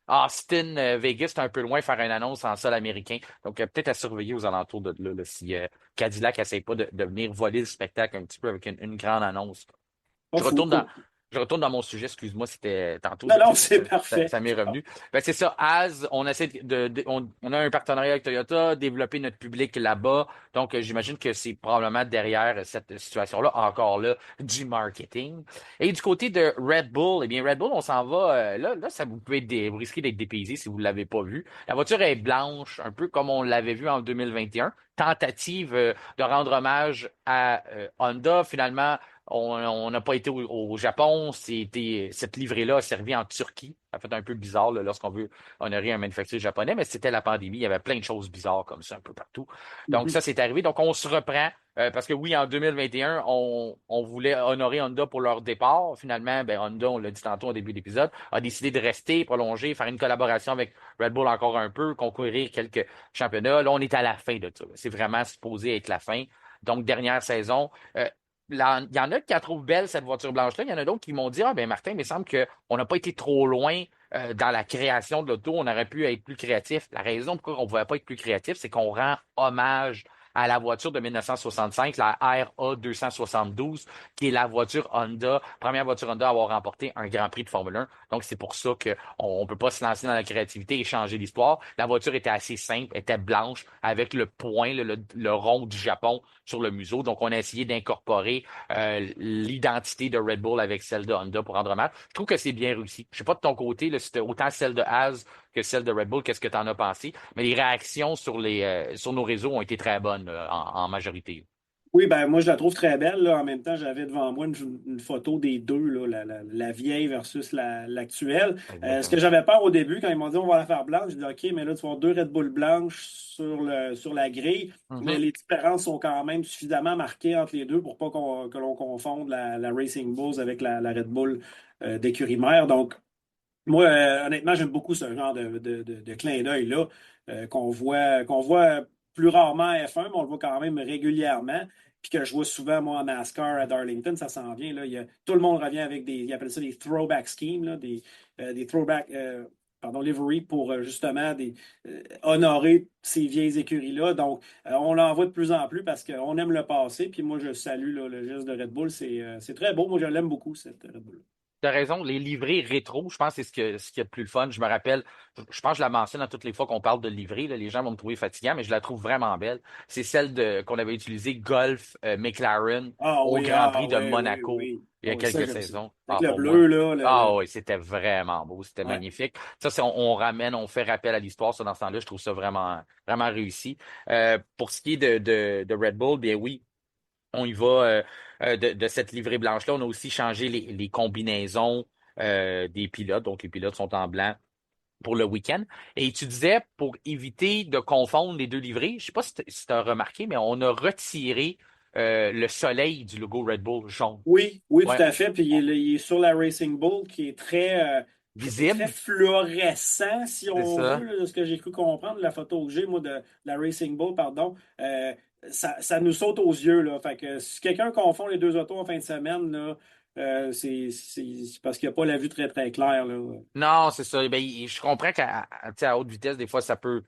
Austin, Vegas, c'est un peu loin faire une annonce en sol américain. Donc, peut-être à surveiller aux alentours de là, si Cadillac essaie pas de venir voler le spectacle un petit peu avec une grande annonce. Pas Je fou. retourne dans, je retourne dans mon sujet, excuse-moi, c'était tantôt, Non, non, tu c'est sais, parfait. ça m'est revenu. Ben, c'est ça, on essaie on a un partenariat avec Toyota, développer notre public là-bas. Donc, j'imagine que c'est probablement derrière cette situation-là, encore là, du marketing. Et du côté de Red Bull, eh bien, Red Bull, on s'en va, là, ça vous pouvez vous risquez d'être dépaysé si vous ne l'avez pas vu. La voiture est blanche, un peu comme on l'avait vu en 2021. Tentative de rendre hommage à Honda. Finalement, on n'a pas été au Japon. Cette livrée-là a servi en Turquie. Ça fait un peu bizarre là, lorsqu'on veut honorer un manufacturier japonais, mais c'était la pandémie. Il y avait plein de choses bizarres comme ça un peu partout. Donc Mhm. ça, c'est arrivé. Donc on se reprend. Parce que oui, en 2021, on voulait honorer Honda pour leur départ. Finalement, ben, Honda, on l'a dit tantôt au début de l'épisode, a décidé de rester, prolonger, faire une collaboration avec Red Bull encore un peu, concourir quelques championnats. Là, on est à la fin de ça. C'est vraiment supposé être la fin. Donc, dernière saison. Il y en a qui la trouvent belle, cette voiture blanche-là. Il y en a d'autres qui m'ont dit, ah ben Martin, il me semble qu'on n'a pas été trop loin dans la création de l'auto, on aurait pu être plus créatif. La raison pourquoi on ne pouvait pas être plus créatif, c'est qu'on rend hommage à la voiture de 1965, la RA 272, qui est la voiture Honda, première voiture Honda à avoir remporté un Grand Prix de Formule 1. Donc, c'est pour ça qu'on ne peut pas se lancer dans la créativité et changer l'histoire. La voiture était assez simple, était blanche, avec le point, le rond du Japon sur le museau. Donc, on a essayé d'incorporer l'identité de Red Bull avec celle de Honda pour rendre hommage. Je trouve que c'est bien réussi. Je sais pas de ton côté, là, c'était autant celle de Haas que celle de Red Bull. Qu'est-ce que tu en as pensé? Mais les réactions sur nos réseaux ont été très bonnes en majorité. Oui, ben moi je la trouve très belle. Là. En même temps, j'avais devant moi une photo des deux, là, la vieille versus l'actuelle. Ce que Exactement. j'avais peur au début, quand ils m'ont dit on va la faire blanche, je dis OK, mais là, tu vas avoir deux Red Bull blanches sur la grille, mais Mhm. les différences sont quand même suffisamment marquées entre les deux pour pas que l'on confonde la Racing Bulls avec la Red Bull d'écurie mère. Donc, moi, honnêtement, j'aime beaucoup ce genre de clin d'œil-là qu'on voit plus rarement à F1, mais on le voit quand même régulièrement. Puis que je vois souvent, moi, en NASCAR à Darlington, ça s'en vient. Là, tout le monde revient avec ils appellent ça des throwback schemes, là, des throwback pardon, livery pour justement honorer ces vieilles écuries-là. Donc, on l'en voit de plus en plus parce qu'on aime le passé. Puis moi, je salue là, le geste de Red Bull. C'est très beau. Moi, je l'aime beaucoup, cette Red Bull. T'as raison, les livrées rétro, je pense que c'est ce qui est le plus le fun. Je me rappelle, je pense que je la mentionne à toutes les fois qu'on parle de livrée. Là, les gens vont me trouver fatigant, mais je la trouve vraiment belle. C'est celle qu'on avait utilisée Golf McLaren au Grand Prix Ah de oui, oui, Monaco oui. il y Ah a oui, ça, quelques j'aime ça. saisons. Avec Ah, le pour moi. bleu, là, Ah oui, c'était vraiment beau, c'était ouais. magnifique. Ça, on ramène, on fait rappel à l'histoire, ça, dans ce temps-là. Je trouve ça vraiment, vraiment réussi. Pour ce qui est de Red Bull, bien oui. On y va de cette livrée blanche-là. On a aussi changé les combinaisons des pilotes. Donc, les pilotes sont en blanc pour le week-end. Et tu disais, pour éviter de confondre les deux livrées, je sais pas si tu as remarqué, mais on a retiré le soleil du logo Red Bull jaune. Oui, oui, Ouais, tout à fait. Puis il est sur la Racing Bull qui est très visible, fluorescent, si c'est on veut, ça. là, de ce que j'ai cru comprendre, la photo que j'ai, moi, de la Racing Bull, pardon. Ça nous saute aux yeux, là. Fait que si quelqu'un confond les deux autos en fin de semaine, là, c'est parce qu'il n'y a pas la vue très, très claire, là. Non, c'est ça. Ben, je comprends tu sais, à haute vitesse, des fois, ça peut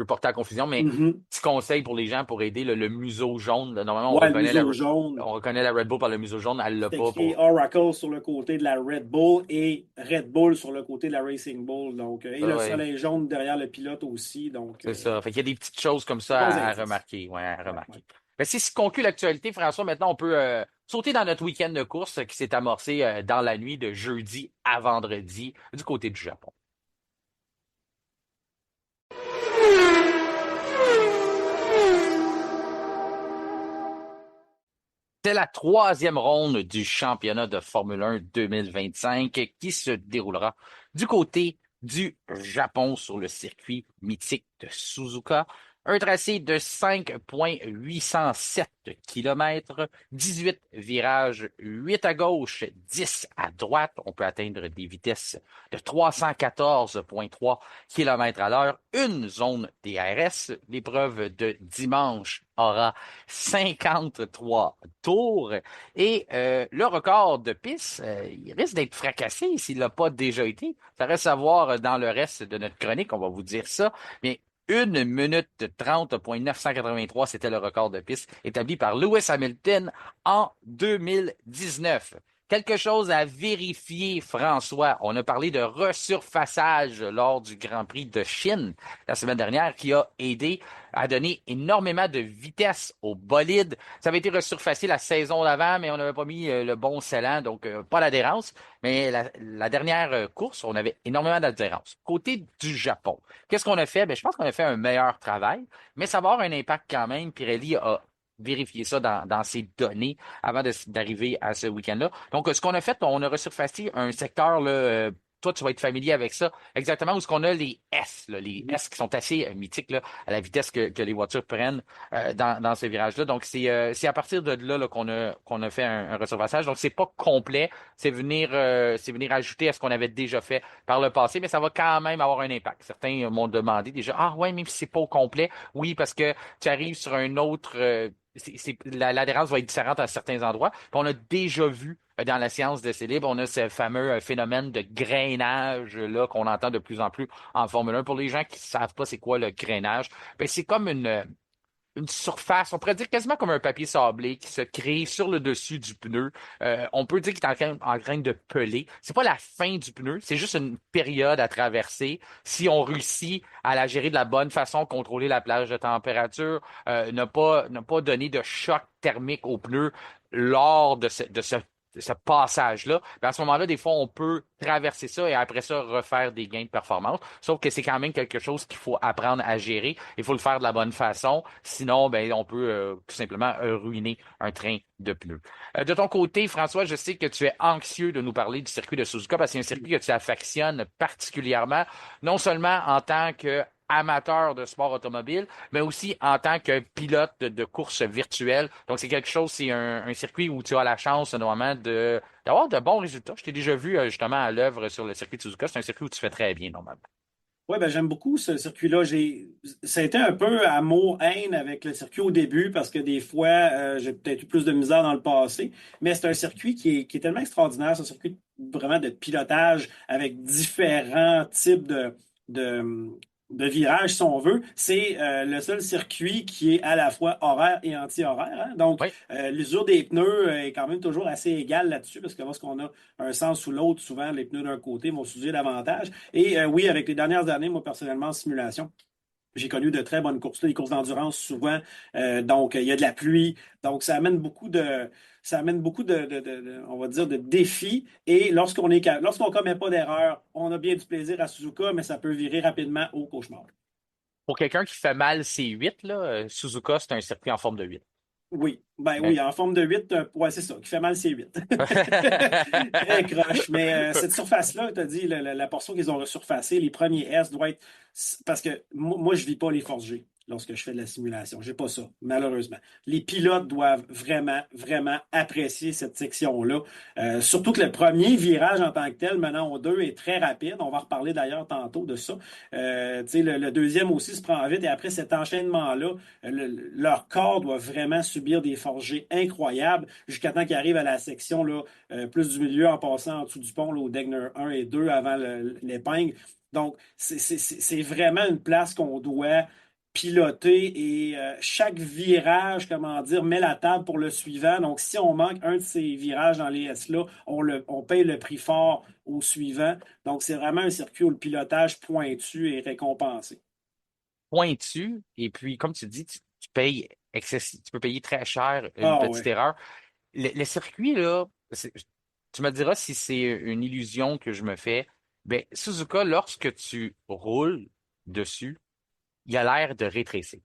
porter à confusion, mais Mhm. petit conseil pour les gens pour aider le museau jaune. Là, normalement, Ouais, le museau jaune. on reconnaît la Red Bull par le museau jaune, elle l'a C'est pas écrit pour. Oracle sur le côté de la Red Bull et Red Bull sur le côté de la Racing Bull. Donc, et Ah le ouais, soleil jaune derrière le pilote aussi. Donc, c'est ça. Fait qu'il y a des petites choses comme des ça bons à indices. remarquer. Ouais, à Ouais, ouais. remarquer. Ben, c'est ce qui conclut l'actualité, François. Maintenant, on peut sauter dans notre week-end de course qui s'est amorcé dans la nuit de jeudi à vendredi du côté du Japon. C'est la troisième ronde du championnat de Formule 1 2025 qui se déroulera du côté du Japon sur le circuit mythique de Suzuka. Un tracé de 5,807 km, 18 virages, 8 à gauche, 10 à droite. On peut atteindre des vitesses de 314,3 km à l'heure. Une zone DRS. L'épreuve de dimanche aura 53 tours. Et le record de piste, il risque d'être fracassé s'il n'a pas déjà été. Ça reste à voir dans le reste de notre chronique, on va vous dire ça. Mais 1 minute 30,983, c'était le record de piste établi par Lewis Hamilton en 2019. Quelque chose à vérifier, François. On a parlé de resurfaçage lors du Grand Prix de Chine la semaine dernière qui a aidé à donner énormément de vitesse au bolide. Ça avait été resurfacé la saison d'avant, mais on n'avait pas mis le bon scellant, donc pas d'adhérence. Mais la dernière course, on avait énormément d'adhérence. Côté du Japon, qu'est-ce qu'on a fait? Ben, je pense qu'on a fait un meilleur travail, mais ça va avoir un impact quand même. Pirelli a vérifié ça dans ses données avant d'arriver à ce week-end-là. Donc, ce qu'on a fait, on a resurfacé un secteur là, toi, tu vas être familier avec ça. Exactement où est-ce qu'on a les S, là, les Mhm. S qui sont assez mythiques là, à la vitesse que les voitures prennent dans ces virages-là. Donc, c'est à partir de là, qu'on a fait un resurfaçage. Donc, c'est pas complet. C'est venir ajouter à ce qu'on avait déjà fait par le passé, mais ça va quand même avoir un impact. Certains m'ont demandé déjà, ah ouais, même si c'est pas au complet. Oui, parce que tu arrives sur un autre. L'adhérence va être différente à certains endroits. Puis on a déjà vu dans la science d'essai libre, on a ce fameux phénomène de grainage là qu'on entend de plus en plus en Formule 1. Pour les gens qui savent pas c'est quoi le grainage, ben c'est comme une surface, on pourrait dire quasiment comme un papier sablé qui se crée sur le dessus du pneu. On peut dire qu'il est en train de peler. C'est pas la fin du pneu, c'est juste une période à traverser. Si on réussit à la gérer de la bonne façon, contrôler la plage de température, ne pas donner de choc thermique au pneu lors de ce passage-là, ben à ce moment-là, des fois, on peut traverser ça et après ça, refaire des gains de performance. Sauf que c'est quand même quelque chose qu'il faut apprendre à gérer. Il faut le faire de la bonne façon. Sinon, ben, on peut tout simplement ruiner un train de pneus. De ton côté, François, je sais que tu es anxieux de nous parler du circuit de Suzuka parce que c'est un circuit que tu affectionnes particulièrement, non seulement en tant que amateur de sport automobile, mais aussi en tant que pilote de course virtuelle. Donc, c'est quelque chose, c'est un circuit où tu as la chance, normalement, d'avoir de bons résultats. Je t'ai déjà vu, justement, à l'œuvre sur le circuit de Suzuka. C'est un circuit où tu fais très bien, normalement. Oui, ben, j'aime beaucoup ce circuit-là. Ça a été un peu amour-haine avec le circuit au début parce que des fois, j'ai peut-être eu plus de misère dans le passé. Mais c'est un circuit qui est tellement extraordinaire. C'est un circuit vraiment de pilotage avec différents types de, de virages, si on veut. C'est le seul circuit qui est à la fois horaire et anti-horaire, hein. Donc, Oui. l'usure des pneus est quand même toujours assez égale là-dessus parce que lorsqu'on a un sens ou l'autre, souvent les pneus d'un côté vont s'user davantage. Et oui, avec les dernières années, moi personnellement en simulation, j'ai connu de très bonnes courses, là, des courses d'endurance souvent. Donc, il y a de la pluie. Donc, ça amène beaucoup on va dire, de défis. Et lorsqu'on commet pas d'erreur, on a bien du plaisir à Suzuka, mais ça peut virer rapidement au cauchemar. Pour quelqu'un qui fait mal ses 8, là, Suzuka, c'est un circuit en forme de 8. Oui, ben Mais... oui, en forme de 8, ouais, c'est ça, qui fait mal, c'est 8. Très croche. Mais cette surface-là, tu as dit, la portion qu'ils ont resurfacée, les premiers S doivent être. Parce que moi, je ne vis pas les forces G lorsque je fais de la simulation. J'ai pas ça, malheureusement. Les pilotes doivent vraiment, vraiment apprécier cette section-là. Surtout que le premier virage en tant que tel, maintenant au 2, est très rapide. On va reparler d'ailleurs tantôt de ça. Tu sais, le deuxième aussi se prend vite. Et après cet enchaînement-là, leur corps doit vraiment subir des forgés incroyables jusqu'à temps qu'ils arrivent à la section là, plus du milieu en passant en dessous du pont là, au Degner 1 et 2 avant l'épingle. Donc, c'est vraiment une place qu'on doit piloter et chaque virage, comment dire, met la table pour le suivant. Donc, si on manque un de ces virages dans les S-là, on paye le prix fort au suivant. Donc, c'est vraiment un circuit où le pilotage pointu est récompensé. Pointu, et puis, comme tu dis, tu payes tu peux payer très cher une Ah petite ouais. erreur. Le circuit, là, tu me diras si c'est une illusion que je me fais. Ben, Suzuka, lorsque tu roules dessus, il a l'air de rétrécir.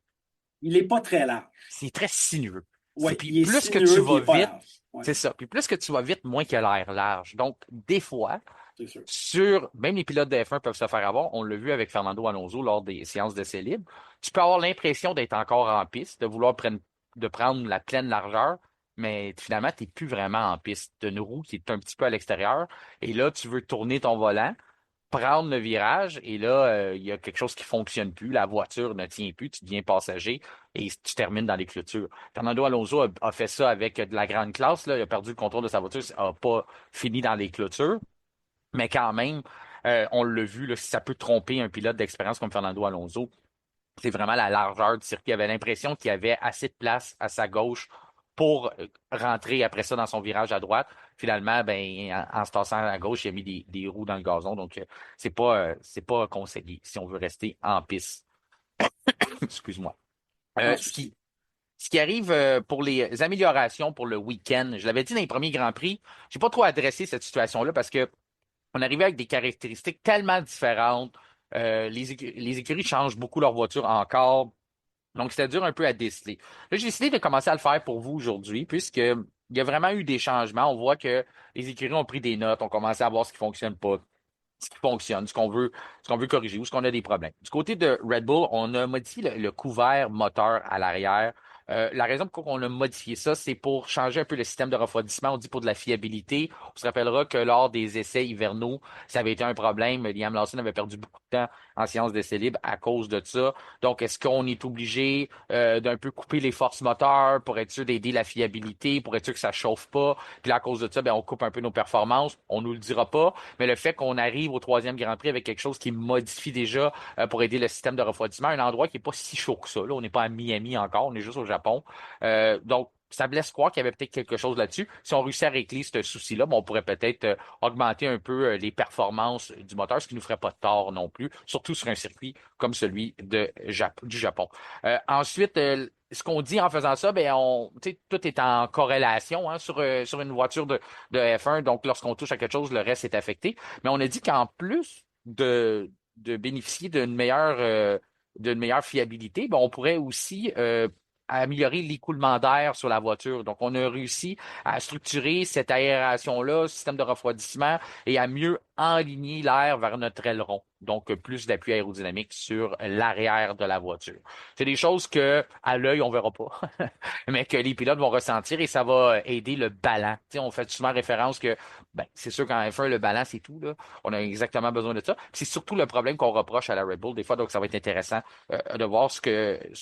Il n'est pas très large. C'est très sinueux. Oui, Puis il est plus que tu sinueux puis il vas n'est pas vite, large. Oui, c'est ça. Puis plus que tu vas vite, moins qu'il a l'air large. Donc, des fois, c'est sûr. même les pilotes de F1 peuvent se faire avoir. On l'a vu avec Fernando Alonso lors des séances d'essai libre. Tu peux avoir l'impression d'être encore en piste, de prendre la pleine largeur, mais finalement, tu n'es plus vraiment en piste. Tu as une roue qui est un petit peu à l'extérieur. Et là, tu veux tourner ton volant, prendre le virage, et là, il y a quelque chose qui fonctionne plus. La voiture ne tient plus, tu deviens passager et tu termines dans les clôtures. Fernando Alonso a fait ça avec de la grande classe, là. Il a perdu le contrôle de sa voiture, n'a pas fini dans les clôtures. Mais quand même, on l'a vu, là, si ça peut tromper un pilote d'expérience comme Fernando Alonso, c'est vraiment la largeur du circuit. Il avait l'impression qu'il y avait assez de place à sa gauche pour rentrer après ça dans son virage à droite. Finalement, ben, en se tassant à gauche, il a mis des roues dans le gazon. Donc, c'est pas conseillé si on veut rester en piste. Excuse-moi. Pas Euh, de ce souci. qui, ce qui arrive pour les améliorations pour le week-end, je l'avais dit dans les premiers Grands Prix, j'ai pas trop adressé cette situation-là parce que on arrivait avec des caractéristiques tellement différentes. Les écuries changent beaucoup leur voiture encore. Donc, c'était dur un peu à déceler. Là, j'ai décidé de commencer à le faire pour vous aujourd'hui, puisqu'il y a vraiment eu des changements. On voit que les écuries ont pris des notes, ont commencé à voir ce qui fonctionne pas, ce qui fonctionne, ce qu'on veut corriger ou ce qu'on a des problèmes. Du côté de Red Bull, on a modifié le couvert moteur à l'arrière. La raison pour laquelle on a modifié ça, c'est pour changer un peu le système de refroidissement. On dit pour de la fiabilité. On se rappellera que lors des essais hivernaux, ça avait été un problème. Liam Lawson avait perdu beaucoup de temps en sciences d'essai libre à cause de ça. Donc, est-ce qu'on est obligé d'un peu couper les forces moteurs pour être sûr d'aider la fiabilité, pour être sûr que ça chauffe pas? Puis là, à cause de ça, ben, on coupe un peu nos performances. On nous le dira pas. Mais le fait qu'on arrive au troisième Grand Prix avec quelque chose qui modifie déjà pour aider le système de refroidissement, un endroit qui est pas si chaud que ça. Là, on n'est pas à Miami encore, on est juste au Japon. Donc, ça me laisse croire qu'il y avait peut-être quelque chose là-dessus. Si on réussit à régler ce souci-là, ben, on pourrait peut-être augmenter un peu les performances du moteur, ce qui nous ferait pas de tort non plus, surtout sur un circuit comme celui du Japon. Ensuite, ce qu'on dit en faisant ça, ben tu sais, tout est en corrélation hein, sur une voiture de F1. Donc, lorsqu'on touche à quelque chose, le reste est affecté. Mais on a dit qu'en plus de bénéficier d'une meilleure fiabilité, ben, on pourrait aussi améliorer l'écoulement d'air sur la voiture. Donc, on a réussi à structurer cette aération-là, système de refroidissement, et à mieux enligner l'air vers notre aileron. Donc, plus d'appui aérodynamique sur l'arrière de la voiture. C'est des choses que, à l'œil, on verra pas, mais que les pilotes vont ressentir et ça va aider le ballon. Tu sais, on fait souvent référence que, ben, c'est sûr qu'en F1, le ballon, c'est tout, là. On a exactement besoin de ça. C'est surtout le problème qu'on reproche à la Red Bull des fois, donc ça va être intéressant de voir ce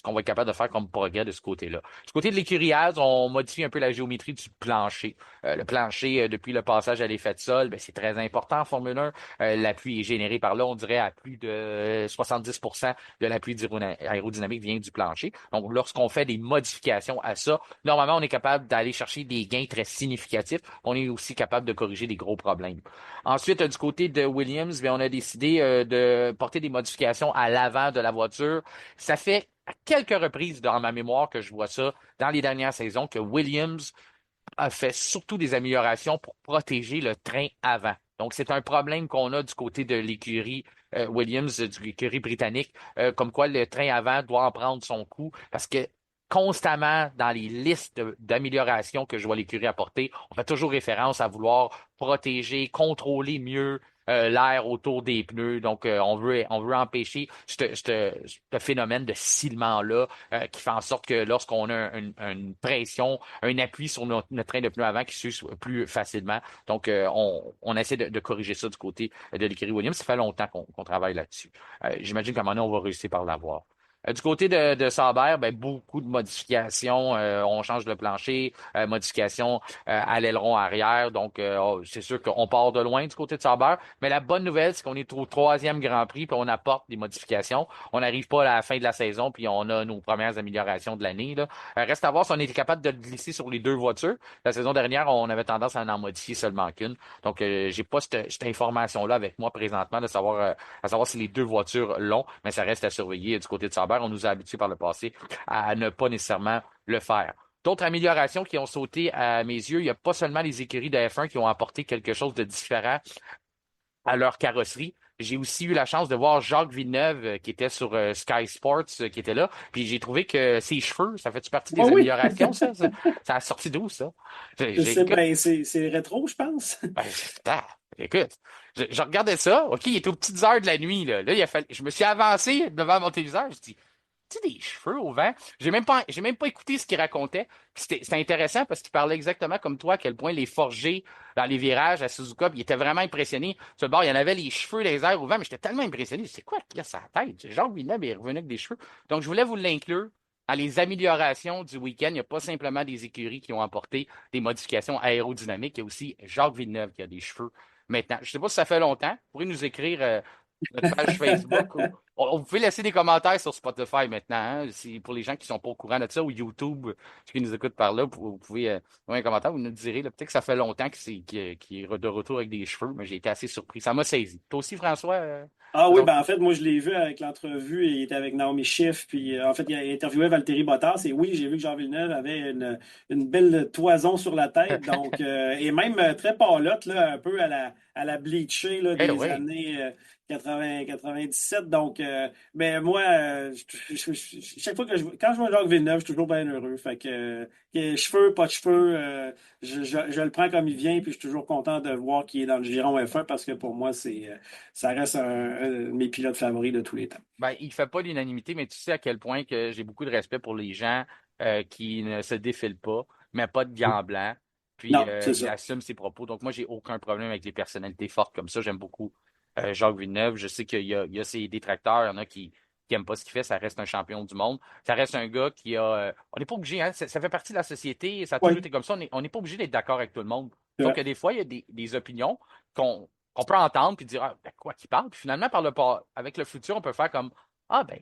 qu'on va être capable de faire comme progrès de ce côté-là. Du côté de l'écurie-Haas, on modifie un peu la géométrie du plancher. Le plancher, depuis le passage à l'effet de sol, ben, c'est très important en Formule 1. L'appui est généré par là, on dirait à plus de 70% de l'appui aérodynamique vient du plancher. Donc, lorsqu'on fait des modifications à ça, normalement, on est capable d'aller chercher des gains très significatifs. On est aussi capable de corriger des gros problèmes. Ensuite, du côté de Williams, bien, on a décidé de porter des modifications à l'avant de la voiture. Ça fait à quelques reprises dans ma mémoire que je vois ça dans les dernières saisons que Williams a fait surtout des améliorations pour protéger le train avant. Donc, c'est un problème qu'on a du côté de l'écurie Williams, du l'écurie britannique, comme quoi le train avant doit en prendre son coup parce que constamment dans les listes d'améliorations que je vois l'écurie apporter, on fait toujours référence à vouloir protéger, contrôler mieux l'air autour des pneus. Donc, on veut empêcher ce phénomène de silement-là qui fait en sorte que lorsqu'on a une pression, un appui sur notre train de pneus avant qui s'use plus facilement. Donc, on essaie de corriger ça du côté de l'écurie Williams. Ça fait longtemps qu'on travaille là-dessus. J'imagine qu'à un moment donné, on va réussir par l'avoir. Du côté de Sauber, ben, beaucoup de modifications. On change le plancher, modifications à l'aileron arrière. Donc, c'est sûr qu'on part de loin du côté de Sauber. Mais la bonne nouvelle, c'est qu'on est au troisième Grand Prix, puis on apporte des modifications. On n'arrive pas à la fin de la saison, puis on a nos premières améliorations de l'année, là. Reste à voir si on était capable de le glisser sur les deux voitures. La saison dernière, on avait tendance à en modifier seulement qu'une. Donc, j'ai pas cette information-là avec moi présentement de savoir, à savoir si les deux voitures l'ont, mais ça reste à surveiller du côté de Sauber. On nous a habitués par le passé à ne pas nécessairement le faire. D'autres améliorations qui ont sauté à mes yeux, il n'y a pas seulement les écuries de F1 qui ont apporté quelque chose de différent à leur carrosserie. J'ai aussi eu la chance de voir Jacques Villeneuve qui était sur Sky Sports qui était là. Puis j'ai trouvé que ses cheveux, ça fait-tu partie Ah des oui, améliorations, ça? Ça a sorti d'où, ça? Écoute, ben, c'est rétro, je pense. ben, écoute, je regardais ça. OK, il était aux petites heures de la nuit, là. Là, je me suis avancé devant mon téléviseur. Je dis, tu sais, des cheveux au vent. J'ai même pas écouté ce qu'il racontait. Puis c'était intéressant parce qu'il parlait exactement comme toi, à quel point les forgés dans les virages à Suzuka, puis il était vraiment impressionné. Sur le bord, il y en avait les cheveux, les airs au vent, mais j'étais tellement impressionné. C'est quoi qu'il y a sur la tête? Jacques Villeneuve est revenu avec des cheveux. Donc, je voulais vous l'inclure. Dans les améliorations du week-end, il n'y a pas simplement des écuries qui ont apporté des modifications aérodynamiques. Il y a aussi Jacques Villeneuve qui a des cheveux maintenant. Je ne sais pas si ça fait longtemps. Vous pourrez nous écrire notre page Facebook. Vous pouvez laisser des commentaires sur Spotify maintenant. Hein, pour les gens qui ne sont pas au courant de ça, ou YouTube, ceux qui nous écoutent par là, vous pouvez envoyer un commentaire, vous nous direz. Peut-être que ça fait longtemps qu'il est de retour avec des cheveux, mais j'ai été assez surpris. Ça m'a saisi. Toi aussi, François? Ah oui, ben en fait, moi je l'ai vu avec l'entrevue, il était avec Naomi Schiff, puis en fait, il a interviewé Valtteri Bottas, et oui, j'ai vu que Jean Villeneuve avait une belle toison sur la tête, donc, et même très pâlotte, là, un peu à la bleachée là, Eh des oui. années 80, 97, donc, mais moi, chaque fois quand je vois Jacques Villeneuve, je suis toujours bien heureux, fait que cheveux, pas de cheveux, je le prends comme il vient, puis je suis toujours content de voir qu'il est dans le giron F1, parce que pour moi, ça reste un de mes pilotes favoris de tous les temps. Ben, il fait pas l'unanimité, mais tu sais à quel point que j'ai beaucoup de respect pour les gens qui ne se défilent pas, mais pas de gants blancs, puis Non, c'est il ça. assume ses propos. Donc moi, j'ai aucun problème avec les personnalités fortes comme ça. J'aime beaucoup. Jacques Villeneuve, je sais qu'il y a ses détracteurs, il y en a qui n'aiment pas ce qu'il fait, ça reste un champion du monde. Ça reste un gars qui a. On n'est pas obligé, hein, ça fait partie de la société, ça a toujours Oui, été comme ça. On n'est pas obligé d'être d'accord avec tout le monde. c'est Sauf vrai. que des fois, il y a des opinions qu'on peut entendre puis dire ah, ben, quoi qu'il parle. Puis finalement, avec le futur, on peut faire comme ah ben,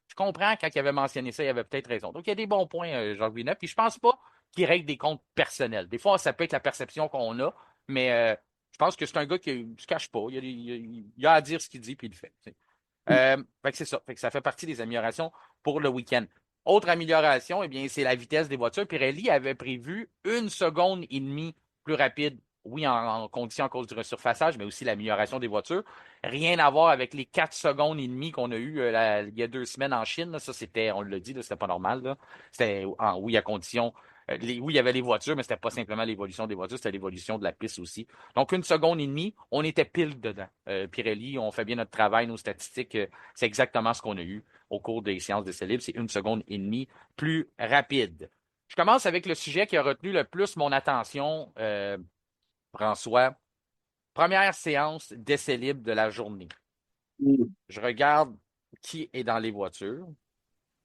je comprends quand il avait mentionné ça, il avait peut-être raison. Donc il y a des bons points, Jacques Villeneuve. Puis je pense pas qu'il règle des comptes personnels. Des fois, ça peut être la perception qu'on a, mais je pense que c'est un gars qui ne se cache pas. Il a à dire ce qu'il dit, puis il le fait. Fait que c'est ça. Fait que ça fait partie des améliorations pour le week-end. Autre amélioration, eh bien, c'est la vitesse des voitures. Pirelli avait prévu 1,5 seconde plus rapide, oui, en condition à cause du resurfaçage, mais aussi l'amélioration des voitures. Rien à voir avec les 4,5 secondes qu'on a eu il y a 2 semaines en Chine. Là. Ça, c'était, on l'a dit, là, c'était pas normal. Là. C'était oui, à condition. Oui, il y avait les voitures, mais c'était pas simplement l'évolution des voitures, c'était l'évolution de la piste aussi. Donc, 1,5 seconde, on était pile dedans. Pirelli, on fait bien notre travail, nos statistiques, c'est exactement ce qu'on a eu au cours des séances d'essai libre. C'est 1,5 seconde plus rapide. Je commence avec le sujet qui a retenu le plus mon attention, François. Première séance d'essai libre de la journée. Mm. Je regarde qui est dans les voitures.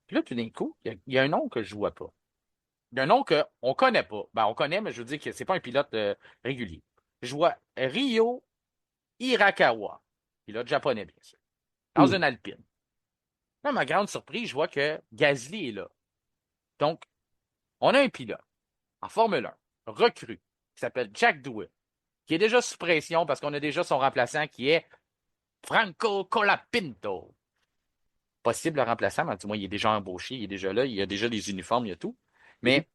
Puis là, tout d'un coup, il y a un nom que je ne vois pas. Il y a un nom qu'on ne connaît pas. Ben, on connaît, mais je veux dire que ce n'est pas un pilote régulier. Je vois Ryo Hirakawa, pilote japonais, bien sûr, dans Mm. une Alpine. Là, ma grande surprise, je vois que Gasly est là. Donc, on a un pilote en Formule 1, recru, qui s'appelle Jack Doohan, qui est déjà sous pression parce qu'on a déjà son remplaçant qui est Franco Colapinto. Possible le remplaçant, mais du moins, il est déjà embauché, il est déjà là, il y a déjà les uniformes, il y a tout. Mais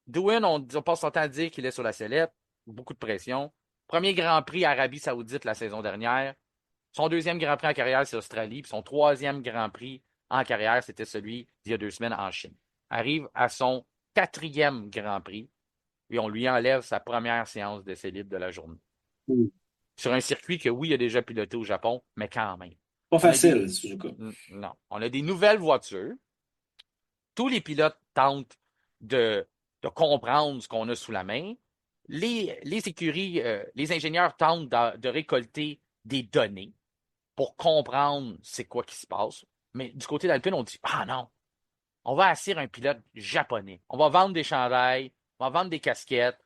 Doohan, on passe son temps à dire qu'il est sur la sellette, beaucoup de pression. Premier Grand Prix Arabie Saoudite la saison dernière. Son deuxième Grand Prix en carrière, c'est Australie. Puis son troisième Grand Prix en carrière, c'était celui d'il y a 2 semaines en Chine. Arrive à son quatrième Grand Prix et on lui enlève sa première séance d'essai libre de la journée. Mm. Sur un circuit que, oui, il a déjà piloté au Japon, mais quand même. Pas On a des, facile, Suzuka. non, on a des nouvelles voitures. Tous les pilotes tentent de comprendre ce qu'on a sous la main. Les écuries, les ingénieurs tentent de récolter des données pour comprendre c'est quoi qui se passe. Mais du côté d'Alpine, on dit ah non, on va assurer un pilote japonais. On va vendre des chandails, on va vendre des casquettes,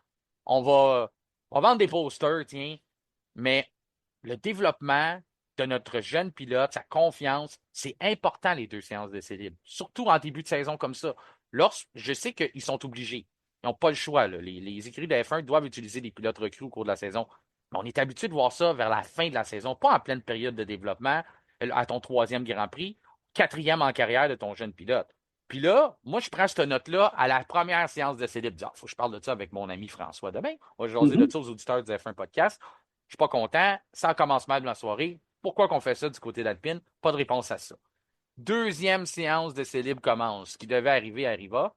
on va vendre des posters, tiens. Mais le développement de notre jeune pilote, sa confiance, c'est important les 2 séances d'essai libre. Surtout en début de saison comme ça. Je sais qu'ils sont obligés. Ils n'ont pas le choix. Là. Les écuries de F1 doivent utiliser des pilotes recrues au cours de la saison. Mais on est habitué de voir ça vers la fin de la saison, pas en pleine période de développement, à ton troisième Grand Prix, quatrième en carrière de ton jeune pilote. Puis là, moi, je prends cette note-là à la première séance de libre. Il faut que je parle de ça avec mon ami François demain. On va jaser de Mhm. ça aux auditeurs du F1 Podcast. Je suis pas content. Ça commence mal dans la soirée. Pourquoi qu'on fait ça du côté d'Alpine? Pas de réponse à ça. Deuxième séance de libre commence. Ce qui devait arriver arriva.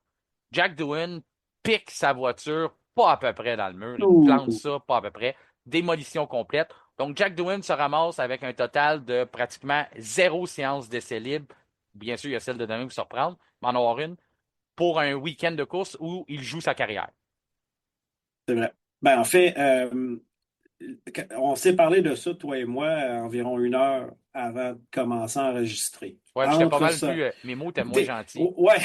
Jack Doohan pique sa voiture pas à peu près dans le mur. Il plante Ouh. ça pas à peu près. Démolition complète. Donc, Jack Doohan se ramasse avec un total de pratiquement 0 séance d'essai libre. Bien sûr, il y a celle de demain qui se reprendre, mais en avoir une pour un week-end de course où il joue sa carrière. C'est vrai. Ben, en fait, on s'est parlé de ça, toi et moi, environ 1 heure avant de commencer à enregistrer. Ouais, j'étais pas Entre mal ça. plus. Mes mots étaient moins gentils. Ouais.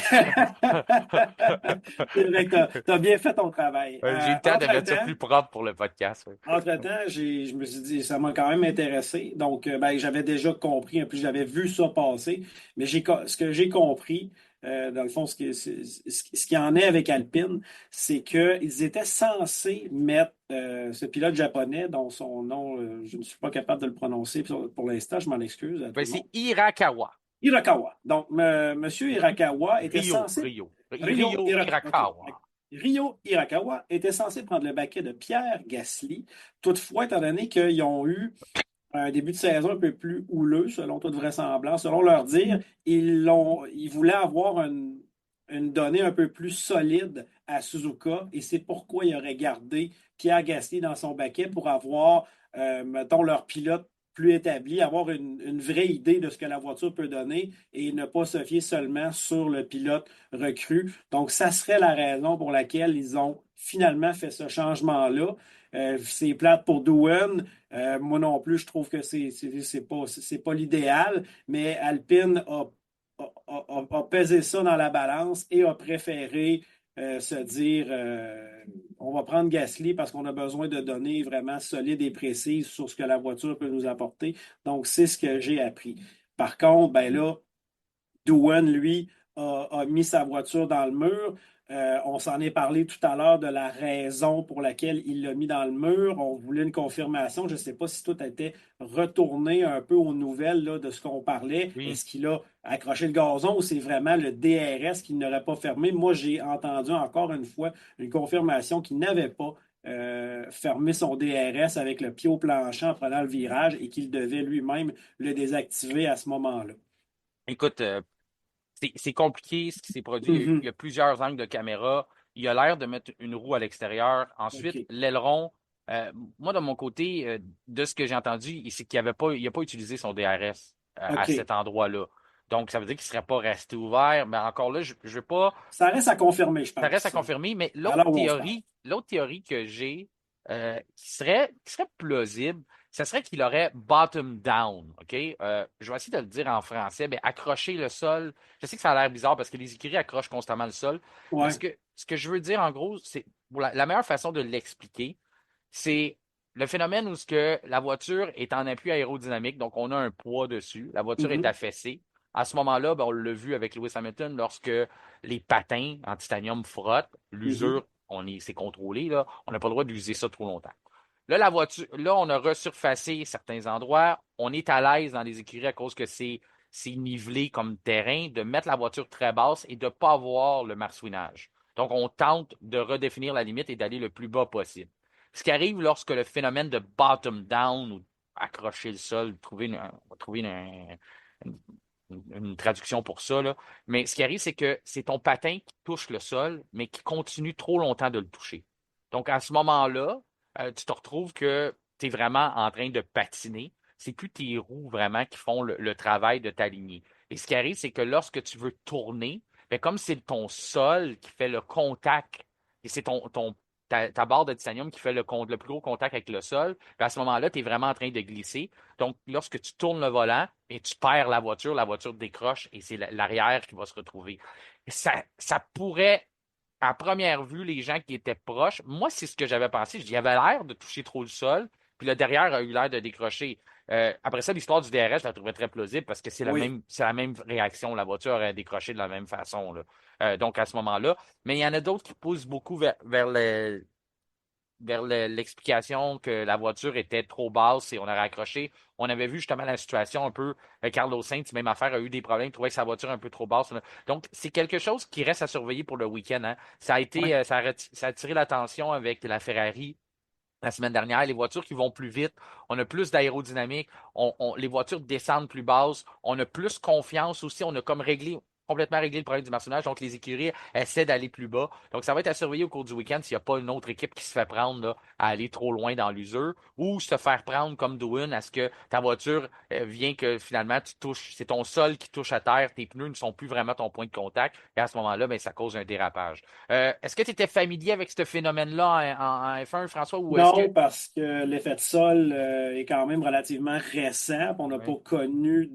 C'est vrai que tu as bien fait ton travail. J'ai eu le temps de mettre ça plus propre pour le podcast. Ouais. Entre-temps, je me suis dit, ça m'a quand même intéressé. Donc, ben, j'avais déjà compris, en plus, j'avais vu ça passer. Mais ce que j'ai compris, dans le fond, ce qui en est avec Alpine, c'est qu'ils étaient censés mettre ce pilote japonais, dont son nom, je ne suis pas capable de le prononcer pour l'instant, je m'en excuse à tout Ben, le monde. c'est Hirakawa. Hirakawa. Donc, Monsieur Hirakawa était Rio, censé. Rio. Rio Rio Hirakawa. OK. Hirakawa. Ryo Hirakawa était censé prendre le baquet de Pierre Gasly. Toutefois, étant donné qu'ils ont eu un début de saison un peu plus houleux, selon toute vraisemblance, selon leur dire, ils voulaient avoir une donnée un peu plus solide à Suzuka et c'est pourquoi ils auraient gardé Pierre Gasly dans son baquet pour avoir, mettons, leur pilote plus établi, avoir une vraie idée de ce que la voiture peut donner et ne pas se fier seulement sur le pilote recru. Donc, ça serait la raison pour laquelle ils ont finalement fait ce changement-là. C'est plate pour Doohan. Moi non plus, je trouve que c'est pas l'idéal, mais Alpine a pesé ça dans la balance et a préféré se dire on va prendre Gasly parce qu'on a besoin de données vraiment solides et précises sur ce que la voiture peut nous apporter. Donc, c'est ce que j'ai appris. Par contre, ben là, Doohan, lui, a mis sa voiture dans le mur. On s'en est parlé tout à l'heure de la raison pour laquelle il l'a mis dans le mur. On voulait une confirmation. Je ne sais pas si tout a été retourné un peu aux nouvelles là, de ce qu'on parlait. Oui. Est-ce qu'il a accroché le gazon ou c'est vraiment le DRS qui n'aurait pas fermé? Moi, j'ai entendu encore une fois une confirmation qu'il n'avait pas fermé son DRS avec le pied au plancher en prenant le virage et qu'il devait lui-même le désactiver à ce moment-là. Écoute, c'est compliqué ce qui s'est produit. Il y Mhm. a plusieurs angles de caméra. Il a l'air de mettre une roue à l'extérieur. Ensuite, OK. l'aileron. euh, Moi, de mon côté, de ce que j'ai entendu, c'est qu'il n'a pas utilisé son DRS à OK. cet endroit-là. Donc, ça veut dire qu'il ne serait pas resté ouvert. Mais encore là, je ne veux pas. Ça reste à confirmer, je Ça reste à pense. confirmer. Mais À l'heure où on se parle. l'autre théorie que j'ai, qui serait plausible, ce serait qu'il aurait bottom down. OK? Je vais essayer de le dire en français. Mais accrocher le sol. Je sais que ça a l'air bizarre parce que les écuries accrochent constamment le sol. Mais Ouais. ce que je veux dire, en gros, c'est pour la meilleure façon de l'expliquer, c'est le phénomène où ce que la voiture est en appui aérodynamique, donc on a un poids dessus, la voiture est Mhm. affaissée. À ce moment-là, ben, on l'a vu avec Lewis Hamilton, lorsque les patins en titanium frottent, Mhm. l'usure, c'est contrôlé, là, on n'a pas le droit d'user ça trop longtemps. Là, la voiture, là, on a resurfacé certains endroits. On est à l'aise dans les écuries à cause que c'est nivelé comme terrain, de mettre la voiture très basse et de ne pas avoir le marsouinage. Donc, on tente de redéfinir la limite et d'aller le plus bas possible. Ce qui arrive lorsque le phénomène de bottom down ou accrocher le sol, on va trouver une- une traduction pour ça, là. Mais ce qui arrive, c'est que c'est ton patin qui touche le sol, mais qui continue trop longtemps de le toucher. Donc, à ce moment-là, tu te retrouves que tu es vraiment en train de patiner. C'est plus tes roues vraiment qui font le travail de t'aligner. Et ce qui arrive, c'est que lorsque tu veux tourner, ben, comme c'est ton sol qui fait le contact, et c'est ta barre de titanium qui fait le plus gros contact avec le sol, ben, à ce moment-là, tu es vraiment en train de glisser. Donc, lorsque tu tournes le volant, et tu perds la voiture décroche et c'est l'arrière qui va se retrouver. Ça pourrait à première vue, les gens qui étaient proches, moi, c'est ce que j'avais pensé. Il avait l'air de toucher trop le sol, puis le derrière a eu l'air de décrocher. Après ça, l'histoire du DRS, je la trouvais très plausible parce que Oui. c'est la même réaction. La voiture a décroché de la même façon, là. Donc, à ce moment-là. Mais il y en a d'autres qui poussent beaucoup vers l'explication que la voiture était trop basse et on aurait accroché. On avait vu justement la situation un peu. Carlos Sainz, même affaire, a eu des problèmes, trouvait que sa voiture un peu trop basse. Donc, c'est quelque chose qui reste à surveiller pour le week-end. Hein. Ça a été, Ouais. ça a attiré l'attention avec la Ferrari la semaine dernière. Les voitures qui vont plus vite, on a plus d'aérodynamique, les voitures descendent plus basses, on a plus confiance aussi, on a comme complètement réglé le problème du marconnage, donc les écuries essaient d'aller plus bas. Donc ça va être à surveiller au cours du week-end s'il n'y a pas une autre équipe qui se fait prendre là, à aller trop loin dans l'usure ou se faire prendre comme Doohan à ce que ta voiture vient que finalement tu touches, c'est ton sol qui touche à terre, tes pneus ne sont plus vraiment ton point de contact et à ce moment-là, ben, ça cause un dérapage. Est-ce que tu étais familier avec ce phénomène-là en F1, François, ou est-ce que... Non, parce que l'effet de sol est quand même relativement récent. On n'a pas Oui. connu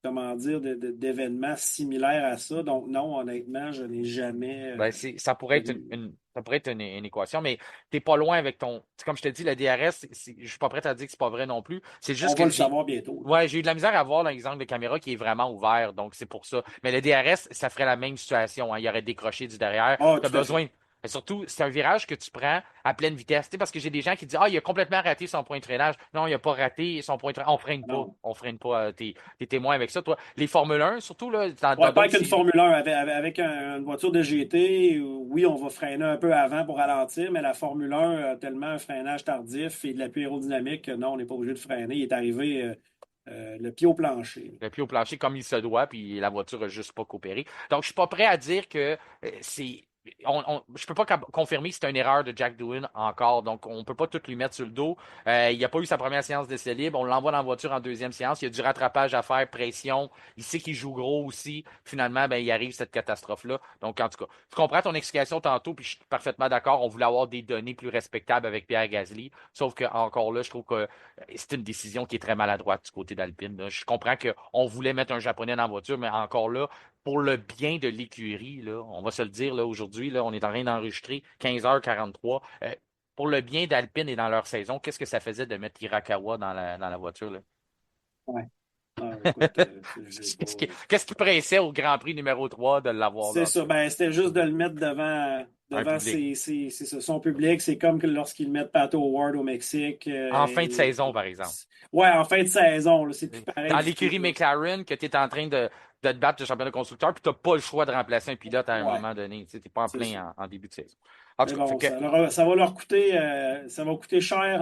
comment dire, d'événements similaires à ça. Donc, non, honnêtement, je n'ai jamais Ben, ça pourrait être connu. ça pourrait être une équation, mais t'es pas loin avec comme je te dis, le DRS, je suis pas prêt à dire que c'est pas vrai non plus. C'est On juste va que le savoir bientôt. ouais, j'ai eu de la misère à voir l'exemple de caméra qui est vraiment ouvert, donc c'est pour ça. Mais le DRS, ça ferait la même situation, hein. Il y aurait décroché du derrière. Ah, T'as tout à fait. besoin. Et surtout, c'est un virage que tu prends à pleine vitesse. Tu sais, parce que j'ai des gens qui disent, ah, il a complètement raté son point de freinage. Non, il a pas raté son point de freinage. On freine pas. Non. On freine pas. T'es témoin avec ça, toi. Les Formule 1, surtout, là, Ouais, dans pas d'autres avec une séries. Formule 1, avec une voiture de GT, oui, on va freiner un peu avant pour ralentir, mais la Formule 1 a tellement un freinage tardif et de l'appui aérodynamique que non, on n'est pas obligé de freiner. Il est arrivé le pied au plancher. Le pied au plancher comme il se doit, puis la voiture n'a juste pas coopéré. Donc, je suis pas prêt à dire que c'est je peux pas confirmer que c'est une erreur de Jack Doohan encore, donc on peut pas tout lui mettre sur le dos. Il n'a pas eu sa première séance d'essai libre, on l'envoie dans la voiture en deuxième séance, il y a du rattrapage à faire, pression, il sait qu'il joue gros aussi. Finalement, ben, il arrive cette catastrophe-là. Donc, en tout cas, je comprends ton explication tantôt, puis je suis parfaitement d'accord. On voulait avoir des données plus respectables avec Pierre Gasly, sauf que encore là, je trouve que c'est une décision qui est très maladroite du côté d'Alpine. Là. Je comprends qu'on voulait mettre un Japonais dans la voiture, mais encore là, pour le bien de l'écurie, là, on va se le dire là, aujourd'hui, là, on est en train d'enregistrer 15h43. Pour le bien d'Alpine et dans leur saison, qu'est-ce que ça faisait de mettre Hirakawa dans la voiture? Là? Ouais. Ah, écoute, j'ai pas. Qu'est-ce qui pressait au Grand Prix numéro 3 de l'avoir C'est là, en tout ça. cas? Ben, c'était juste de le mettre devant, Un devant public. c'est ça, son public. C'est comme que lorsqu'ils mettent Pato Howard au Mexique. En fin de saison, par exemple. Ouais, en fin de saison, là, c'est plus pareil Dans du tout, l'écurie là. McLaren, que tu es en train de te battre de championnat constructeur, puis tu n'as pas le choix de remplacer un pilote à un Ouais, moment donné. Tu n'es pas en c'est ça. plein en début de saison. En Mais tout cas, fait bon, que, ça va leur coûter, ça va coûter cher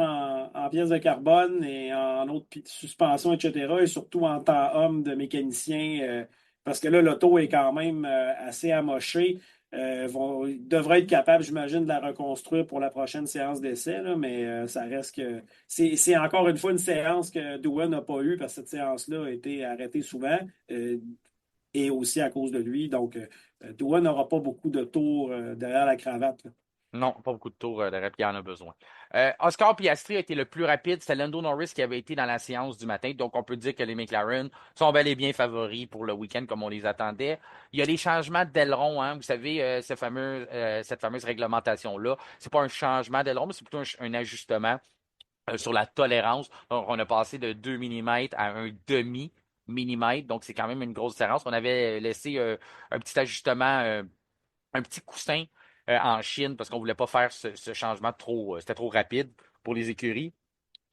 en pièces de carbone et en autres suspensions, etc. Et surtout en temps homme de mécaniciens, parce que là, l'auto est quand même assez amochée. Ils devraient être capables, j'imagine, de la reconstruire pour la prochaine séance d'essai, là, mais ça reste que. C'est encore une fois une séance que Doohan n'a pas eue parce que cette séance-là a été arrêtée souvent et aussi à cause de lui. Donc, Doohan n'aura pas beaucoup de tours derrière la cravate, là. non, pas beaucoup de tours de rep, il en a besoin. Oscar Piastri a été le plus rapide. C'était Lando Norris qui avait été dans la séance du matin. Donc, on peut dire que les McLaren sont bel et bien favoris pour le week-end comme on les attendait. Il y a les changements d'aileron, hein. Vous savez, cette fameuse réglementation-là. C'est pas un changement d'aileron, mais c'est plutôt un ajustement sur la tolérance. Donc, on a passé de 2 millimètres à un demi-millimètre. Donc, c'est quand même une grosse différence. On avait laissé un petit ajustement, un petit coussin en Chine parce qu'on ne voulait pas faire ce changement trop, c'était trop rapide pour les écuries.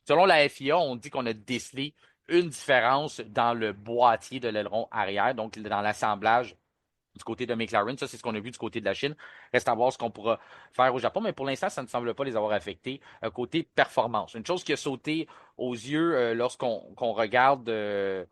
Selon la FIA, on dit qu'on a décelé une différence dans le boîtier de l'aileron arrière, donc dans l'assemblage du côté de McLaren. Ça, c'est ce qu'on a vu du côté de la Chine. Reste à voir ce qu'on pourra faire au Japon, mais pour l'instant, ça ne semble pas les avoir affectés côté performance. Une chose qui a sauté aux yeux lorsqu'on regarde euh,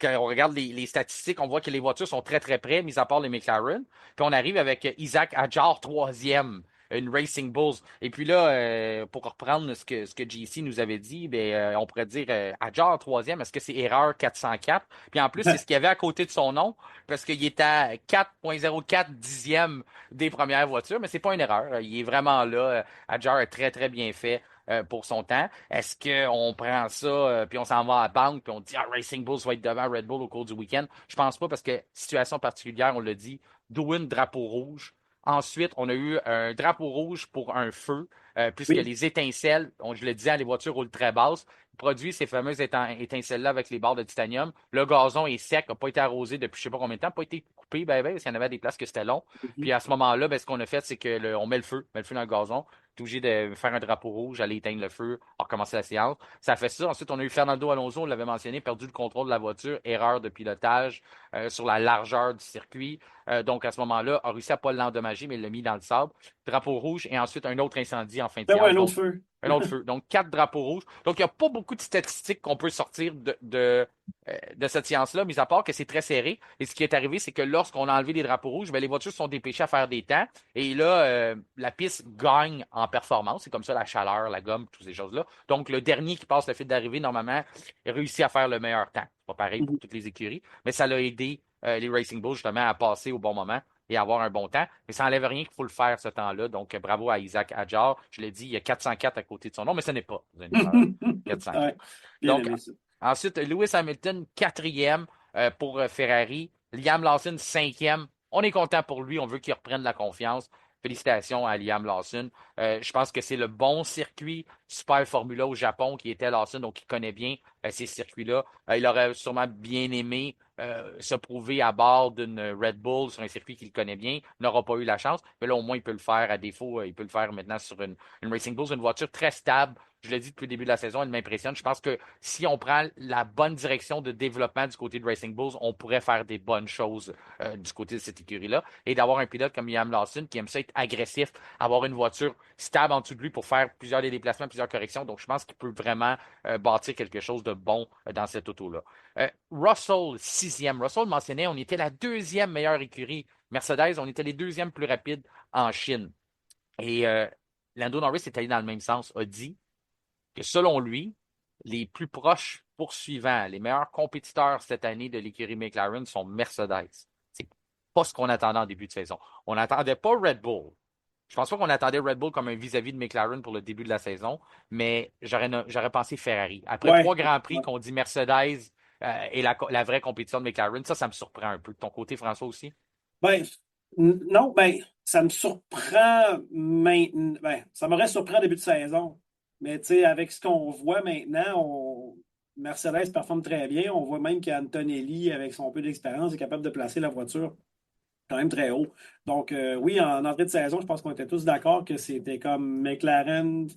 quand on regarde les statistiques, on voit que les voitures sont très très près, mis à part les McLaren. Puis on arrive avec Isaac Hadjar, troisième, une Racing Bulls. Et puis là, pour reprendre ce que JC nous avait dit, ben, on pourrait dire Hadjar, troisième, est-ce que c'est erreur 404? Puis en plus, c'est ce qu'il y avait à côté de son nom, parce qu'il est à 4,04 dixième des premières voitures, mais c'est pas une erreur. Il est vraiment là. Hadjar est très très bien fait pour son temps. Est-ce qu'on prend ça, puis on s'en va à la banque, puis on dit ah, Racing Bulls va être devant Red Bull au cours du week-end? Je pense pas parce que situation particulière, on l'a dit, Doohan, drapeau rouge. Ensuite, on a eu un drapeau rouge pour un feu, puisque Oui. les étincelles, je le disais, les voitures roulent très basses, produit ces fameuses étincelles-là avec les barres de titanium. Le gazon est sec, n'a pas été arrosé depuis je sais pas combien de temps, n'a pas été coupé, parce qu'il y en avait des places que c'était long. Mhm. Puis à ce moment-là, ben, ce qu'on a fait, c'est que on met le feu dans le gazon. Tu es obligé de faire un drapeau rouge, aller éteindre le feu, recommencer la séance. Ça fait ça. Ensuite, on a eu Fernando Alonso, on l'avait mentionné, perdu le contrôle de la voiture, erreur de pilotage sur la largeur du circuit. Donc, à ce moment-là, a réussi à ne pas l'endommager, mais il l'a mis dans le sable. Drapeau rouge et ensuite un autre incendie en fin de Ben ouais, séance. un autre Donc, feu. un autre feu. Donc, 4 drapeaux rouges. Donc, il n'y a pas beaucoup de statistiques qu'on peut sortir de cette séance-là, mis à part que c'est très serré. Et ce qui est arrivé, c'est que lorsqu'on a enlevé les drapeaux rouges, ben, les voitures se sont dépêchées à faire des temps. Et là, la piste gagne en performance. C'est comme ça la chaleur, la gomme, toutes ces choses-là. Donc, le dernier qui passe le fil d'arrivée, normalement, réussit à faire le meilleur temps. C'est pas pareil pour Mhm. toutes les écuries, mais ça l'a aidé les Racing Bulls justement à passer au bon moment et avoir un bon temps. Mais ça n'enlève rien qu'il faut le faire ce temps-là. Donc, bravo à Isaac Hadjar. Je l'ai dit, il y a 404 à côté de son nom, mais ce n'est pas une erreur. 404. Ouais, bien Donc, aimé ça. ensuite, Lewis Hamilton, quatrième pour Ferrari. Liam Lawson, cinquième. On est content pour lui. On veut qu'il reprenne la confiance. Félicitations à Liam Lawson. Je pense que c'est le bon circuit Super Formula au Japon qui était Lawson, donc il connaît bien ces circuits-là. Il aurait sûrement bien aimé se prouver à bord d'une Red Bull sur un circuit qu'il connaît bien. Il n'aura pas eu la chance, mais là au moins il peut le faire. À défaut, il peut le faire maintenant sur une Racing Bulls, une voiture très stable. Je l'ai dit depuis le début de la saison, elle m'impressionne. Je pense que si on prend la bonne direction de développement du côté de Racing Bulls, on pourrait faire des bonnes choses du côté de cette écurie-là. Et d'avoir un pilote comme Liam Lawson qui aime ça être agressif, avoir une voiture stable en dessous de lui pour faire plusieurs des déplacements, plusieurs corrections. Donc, je pense qu'il peut vraiment bâtir quelque chose de bon dans cette auto-là. Russell, sixième. Russell mentionnait, on était la deuxième meilleure écurie Mercedes, on était les deuxièmes plus rapides en Chine. Et Lando Norris est allé dans le même sens, a dit que selon lui, les plus proches poursuivants, les meilleurs compétiteurs cette année de l'écurie McLaren sont Mercedes. C'est pas ce qu'on attendait en début de saison. On n'attendait pas Red Bull. Je pense pas qu'on attendait Red Bull comme un vis-à-vis de McLaren pour le début de la saison, mais j'aurais pensé Ferrari. Après Ouais. 3 Grands Prix Ouais. qu'on dit Mercedes est la vraie compétition de McLaren, ça me surprend un peu. De ton côté, François aussi? Ben, non, ben, ça me surprend maintenant. Ben, ça m'aurait surpris en début de saison. Mais tu sais, avec ce qu'on voit maintenant, Mercedes performe très bien. On voit même qu'Antonelli, avec son peu d'expérience, est capable de placer la voiture quand même très haut. Donc, oui, en entrée de saison, je pense qu'on était tous d'accord que c'était comme McLaren,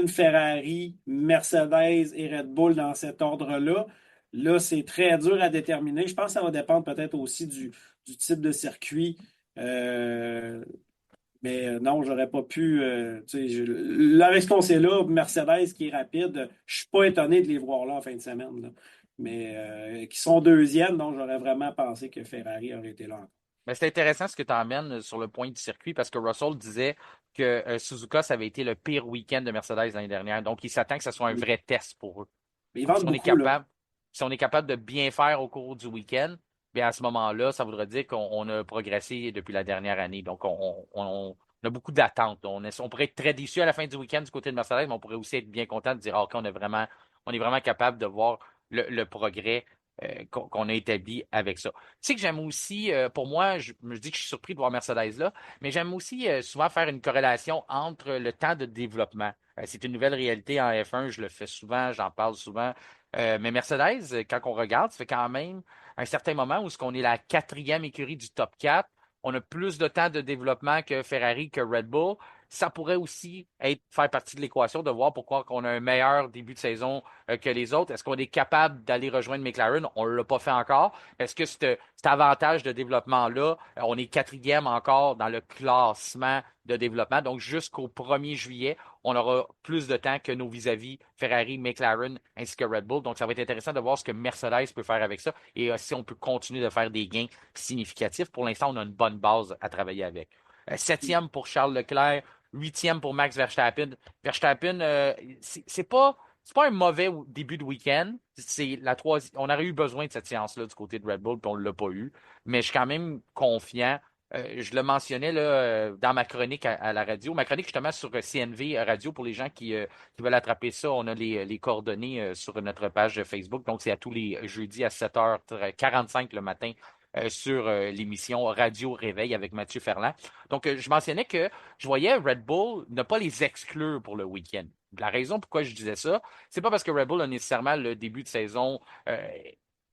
Ferrari, Mercedes et Red Bull dans cet ordre-là. Là, c'est très dur à déterminer. Je pense que ça va dépendre peut-être aussi du type de circuit. Euh, mais non, j'aurais pas pu. Tu sais, là, avec ce qu'on sait là, Mercedes qui est rapide, je suis pas étonné de les voir là en fin de semaine, là. Mais qui sont deuxièmes, donc j'aurais vraiment pensé que Ferrari aurait été là. Mais c'est intéressant ce que tu emmènes sur le point du circuit parce que Russell disait que Suzuka, ça avait été le pire week-end de Mercedes l'année dernière. Donc, il s'attend que ce soit un vrai test pour eux. Mais ils Donc, vendent beaucoup, là. si on est capable de bien faire au cours du week-end, bien à ce moment-là, ça voudrait dire qu'on a progressé depuis la dernière année. Donc, on a beaucoup d'attentes. On pourrait être très déçu à la fin du week-end du côté de Mercedes, mais on pourrait aussi être bien content de dire, ah, OK, on est vraiment capable de voir le progrès qu'on a établi avec ça. Tu sais que j'aime aussi, pour moi, je me dis que je suis surpris de voir Mercedes là, mais j'aime aussi souvent faire une corrélation entre le temps de développement. C'est une nouvelle réalité en F1, je le fais souvent, j'en parle souvent. Mais Mercedes, quand on regarde, ça fait quand même un certain moment où ce qu'on est la quatrième écurie du top 4, on a plus de temps de développement que Ferrari, que Red Bull. Ça pourrait aussi faire partie de l'équation de voir pourquoi on a un meilleur début de saison que les autres. Est-ce qu'on est capable d'aller rejoindre McLaren? On ne l'a pas fait encore. Est-ce que cet avantage de développement-là, on est quatrième encore dans le classement de développement. Donc, jusqu'au 1er juillet, on aura plus de temps que nos vis-à-vis Ferrari, McLaren ainsi que Red Bull. Donc, ça va être intéressant de voir ce que Mercedes peut faire avec ça et si on peut continuer de faire des gains significatifs. Pour l'instant, on a une bonne base à travailler avec. Septième pour Charles Leclerc, huitième pour Max Verstappen. Verstappen, c'est pas un mauvais début de week-end. C'est la troisième. On aurait eu besoin de cette séance-là du côté de Red Bull, puis on ne l'a pas eu. Mais je suis quand même confiant. Je le mentionnais là, dans ma chronique à la radio. Ma chronique justement sur CNV Radio pour les gens qui veulent attraper ça. On a les coordonnées sur notre page Facebook. Donc, c'est à tous les jeudis à 7h45 le matin sur l'émission Radio Réveil avec Mathieu Ferland. Donc, je mentionnais que je voyais Red Bull ne pas les exclure pour le week-end. La raison pourquoi je disais ça, c'est pas parce que Red Bull a nécessairement le début de saison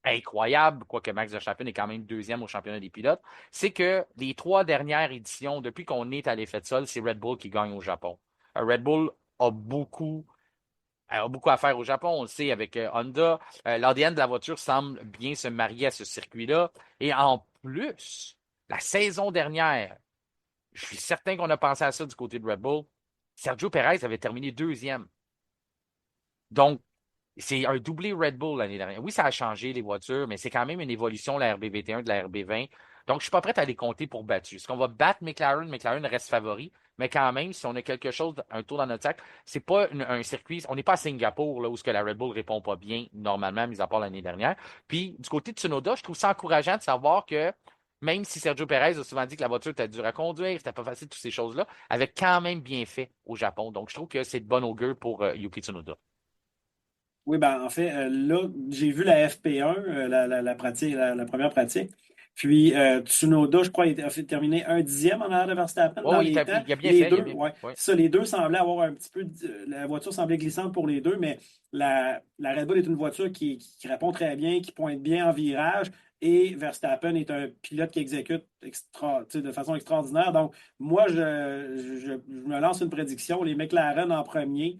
incroyable, quoique Max Verstappen est quand même deuxième au championnat des pilotes, c'est que les 3 dernières éditions, depuis qu'on est à l'effet de sol, c'est Red Bull qui gagne au Japon. Red Bull a beaucoup à faire au Japon, on le sait, avec Honda. L'ADN de la voiture semble bien se marier à ce circuit-là. Et en plus, la saison dernière, je suis certain qu'on a pensé à ça du côté de Red Bull. Sergio Perez avait terminé deuxième. Donc, c'est un doublé Red Bull l'année dernière. Oui, ça a changé les voitures, mais c'est quand même une évolution de la RB21 de la RB20. Donc, je suis pas prêt à les compter pour battus. Est-ce qu'on va battre McLaren? McLaren reste favori. Mais quand même, si on a quelque chose, un tour dans notre sac, c'est pas un circuit. On n'est pas à Singapour, là, où ce que la Red Bull répond pas bien, normalement, mis à part l'année dernière. Puis, du côté de Tsunoda, je trouve ça encourageant de savoir que même si Sergio Perez a souvent dit que la voiture était dure à conduire, c'était pas facile, toutes ces choses-là, avait quand même bien fait au Japon. Donc, je trouve que c'est de bon augure pour Yuki Tsunoda. Oui, ben en fait, là, j'ai vu la FP1, la pratique, la première pratique. Puis Tsunoda, je crois, a fait terminer un dixième en arrière de Verstappen Oh, dans les temps. il a bien Les fait, il a deux, bien fait. ouais, Ouais. ça, les deux semblaient avoir un petit peu, la voiture semblait glissante pour les deux, mais la Red Bull est une voiture qui répond très bien, qui pointe bien en virage, et Verstappen est un pilote qui exécute tu sais, de façon extraordinaire. Donc, moi, je me lance une prédiction, les McLaren en premier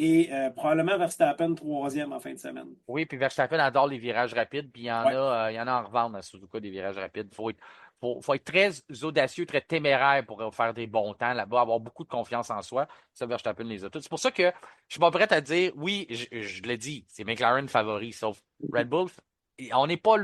et probablement Verstappen troisième en fin de semaine. Oui, puis Verstappen adore les virages rapides, puis Ouais. il y en a en revente à Suzuka des virages rapides. Faut être très audacieux, très téméraire pour faire des bons temps là-bas, avoir beaucoup de confiance en soi. Ça, Verstappen les a tous. C'est pour ça que je suis pas prêt à dire, oui, je l'ai dit, c'est McLaren favori, sauf Red Bull. On n'est pas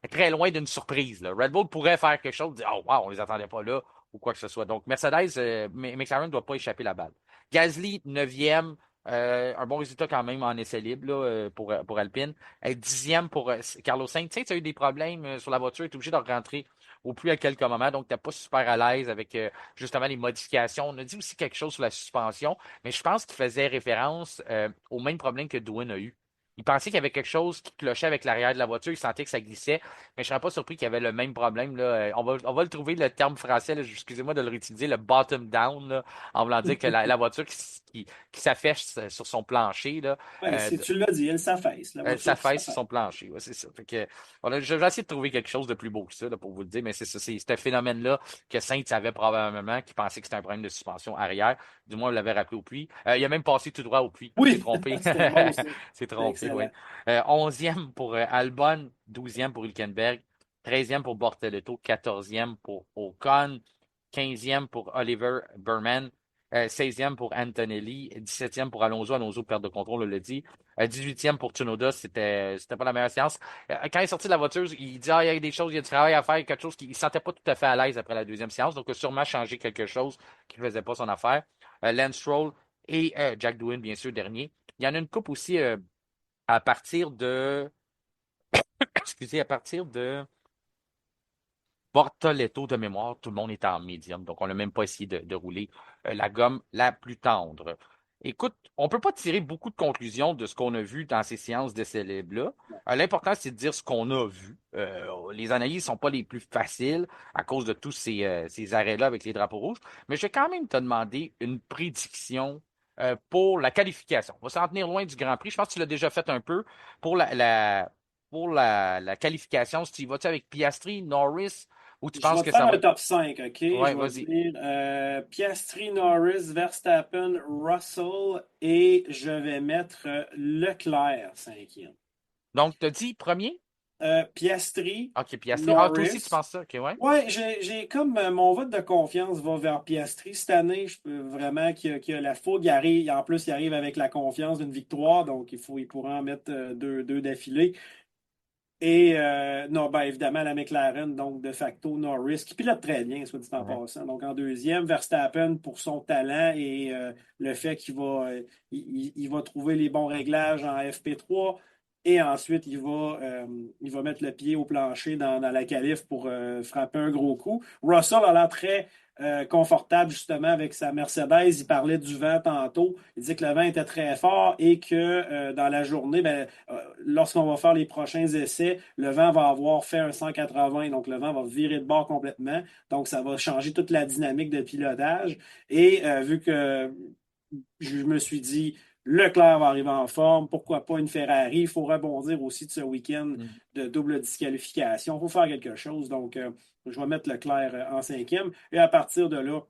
très loin d'une surprise. Là. Red Bull pourrait faire quelque chose, dire oh wow, on les attendait pas là ou quoi que ce soit. Donc Mercedes, McLaren ne doit pas échapper la balle. Gasly, 9e, un bon résultat quand même en essai libre là, pour Alpine. 10e pour Carlos Sainz. Tu sais, tu as eu des problèmes sur la voiture, tu es obligé de rentrer au plus à quelques moments, donc tu n'es pas super à l'aise avec justement les modifications. On a dit aussi quelque chose sur la suspension, mais je pense qu'il faisait référence au même problème que Dwayne a eu. Il pensait qu'il y avait quelque chose qui clochait avec l'arrière de la voiture, il sentait que ça glissait, mais je ne serais pas surpris qu'il y avait le même problème. Là. On va le trouver, le terme français, là, excusez-moi de le réutiliser, le bottom down, là, en voulant dire que la voiture qui s'affiche sur son plancher, là, Ouais, euh, si tu l'as dit, elle s'affaisse, la voiture qui s'affaisse sur s'affaisse. son plancher. Ouais, c'est ça. Fait que, je vais essayer de trouver quelque chose de plus beau que ça, là, pour vous le dire, mais c'est ça, c'est ce phénomène-là que Sainz avait probablement, qui pensait que c'était un problème de suspension arrière. Du moins, on l'avait rappelé au puits. Il a même passé tout droit au puits. C'est Oui, trompé. c'était bon ça. C'est C'était trompé, oui. excellent. 11e pour Albon, 12e pour Hülkenberg, 13e pour Bortoleto, 14e pour Ocon, 15e pour Oliver Burman, 16e pour Antonelli, 17e pour Alonso. Alonso, perte de contrôle, on l'a dit. 18e pour Tsunoda, c'était pas la meilleure séance. Quand il est sorti de la voiture, il dit ah, il y a des choses, il y a du travail à faire, quelque chose qu'il ne sentait pas tout à fait à l'aise après la deuxième séance. Donc, il a sûrement changé quelque chose qui ne faisait pas son affaire. Lance Stroll et Jack Doohan, bien sûr, dernier. Il y en a une coupe aussi à partir de. Excusez, à partir de Bortoletto de mémoire, tout le monde était en médium, donc on n'a même pas essayé de rouler la gomme la plus tendre. Écoute, on ne peut pas tirer beaucoup de conclusions de ce qu'on a vu dans ces séances de célèbres-là. L'important, c'est de dire ce qu'on a vu. Les analyses ne sont pas les plus faciles à cause de tous ces arrêts-là avec les drapeaux rouges, mais je vais quand même te demander une prédiction pour la qualification. On va s'en tenir loin du Grand Prix. Je pense que tu l'as déjà fait un peu pour la qualification. Si tu y vas-tu avec Piastri, Norris, ou tu Je penses vais te que ça faire un va. top 5, OK? Ouais, Je vais vas-y. dire Piastri, Norris, Verstappen, Russell et je vais mettre Leclerc cinquième. Donc, tu as dit premier? Piastri, Ok, Piastri. Ah, toi aussi, tu Norris. penses ça? Ok, ouais. Ouais, j'ai comme mon vote de confiance va vers Piastri cette année. Je peux vraiment qu'il y a la fougue. En plus, il arrive avec la confiance d'une victoire, donc il pourra en mettre deux d'affilée. Et non, ben, évidemment, la McLaren, donc de facto Norris, qui pilote très bien, soit dit en Ouais. passant. Donc en deuxième, Verstappen pour son talent et le fait qu'il va trouver les bons réglages en FP3. Et ensuite, il va mettre le pied au plancher dans la qualif pour frapper un gros coup. Russell a l'air très confortable justement avec sa Mercedes. Il parlait du vent tantôt. Il disait que le vent était très fort et que dans la journée, ben, lorsqu'on va faire les prochains essais, le vent va avoir fait un 180, donc le vent va virer de bord complètement. Donc, ça va changer toute la dynamique de pilotage. Et vu que je me suis dit, Leclerc va arriver en forme, pourquoi pas une Ferrari? Il faut rebondir aussi de ce week-end Mm. de double disqualification. Il faut faire quelque chose. Donc, je vais mettre Leclerc en cinquième. Et à partir de là,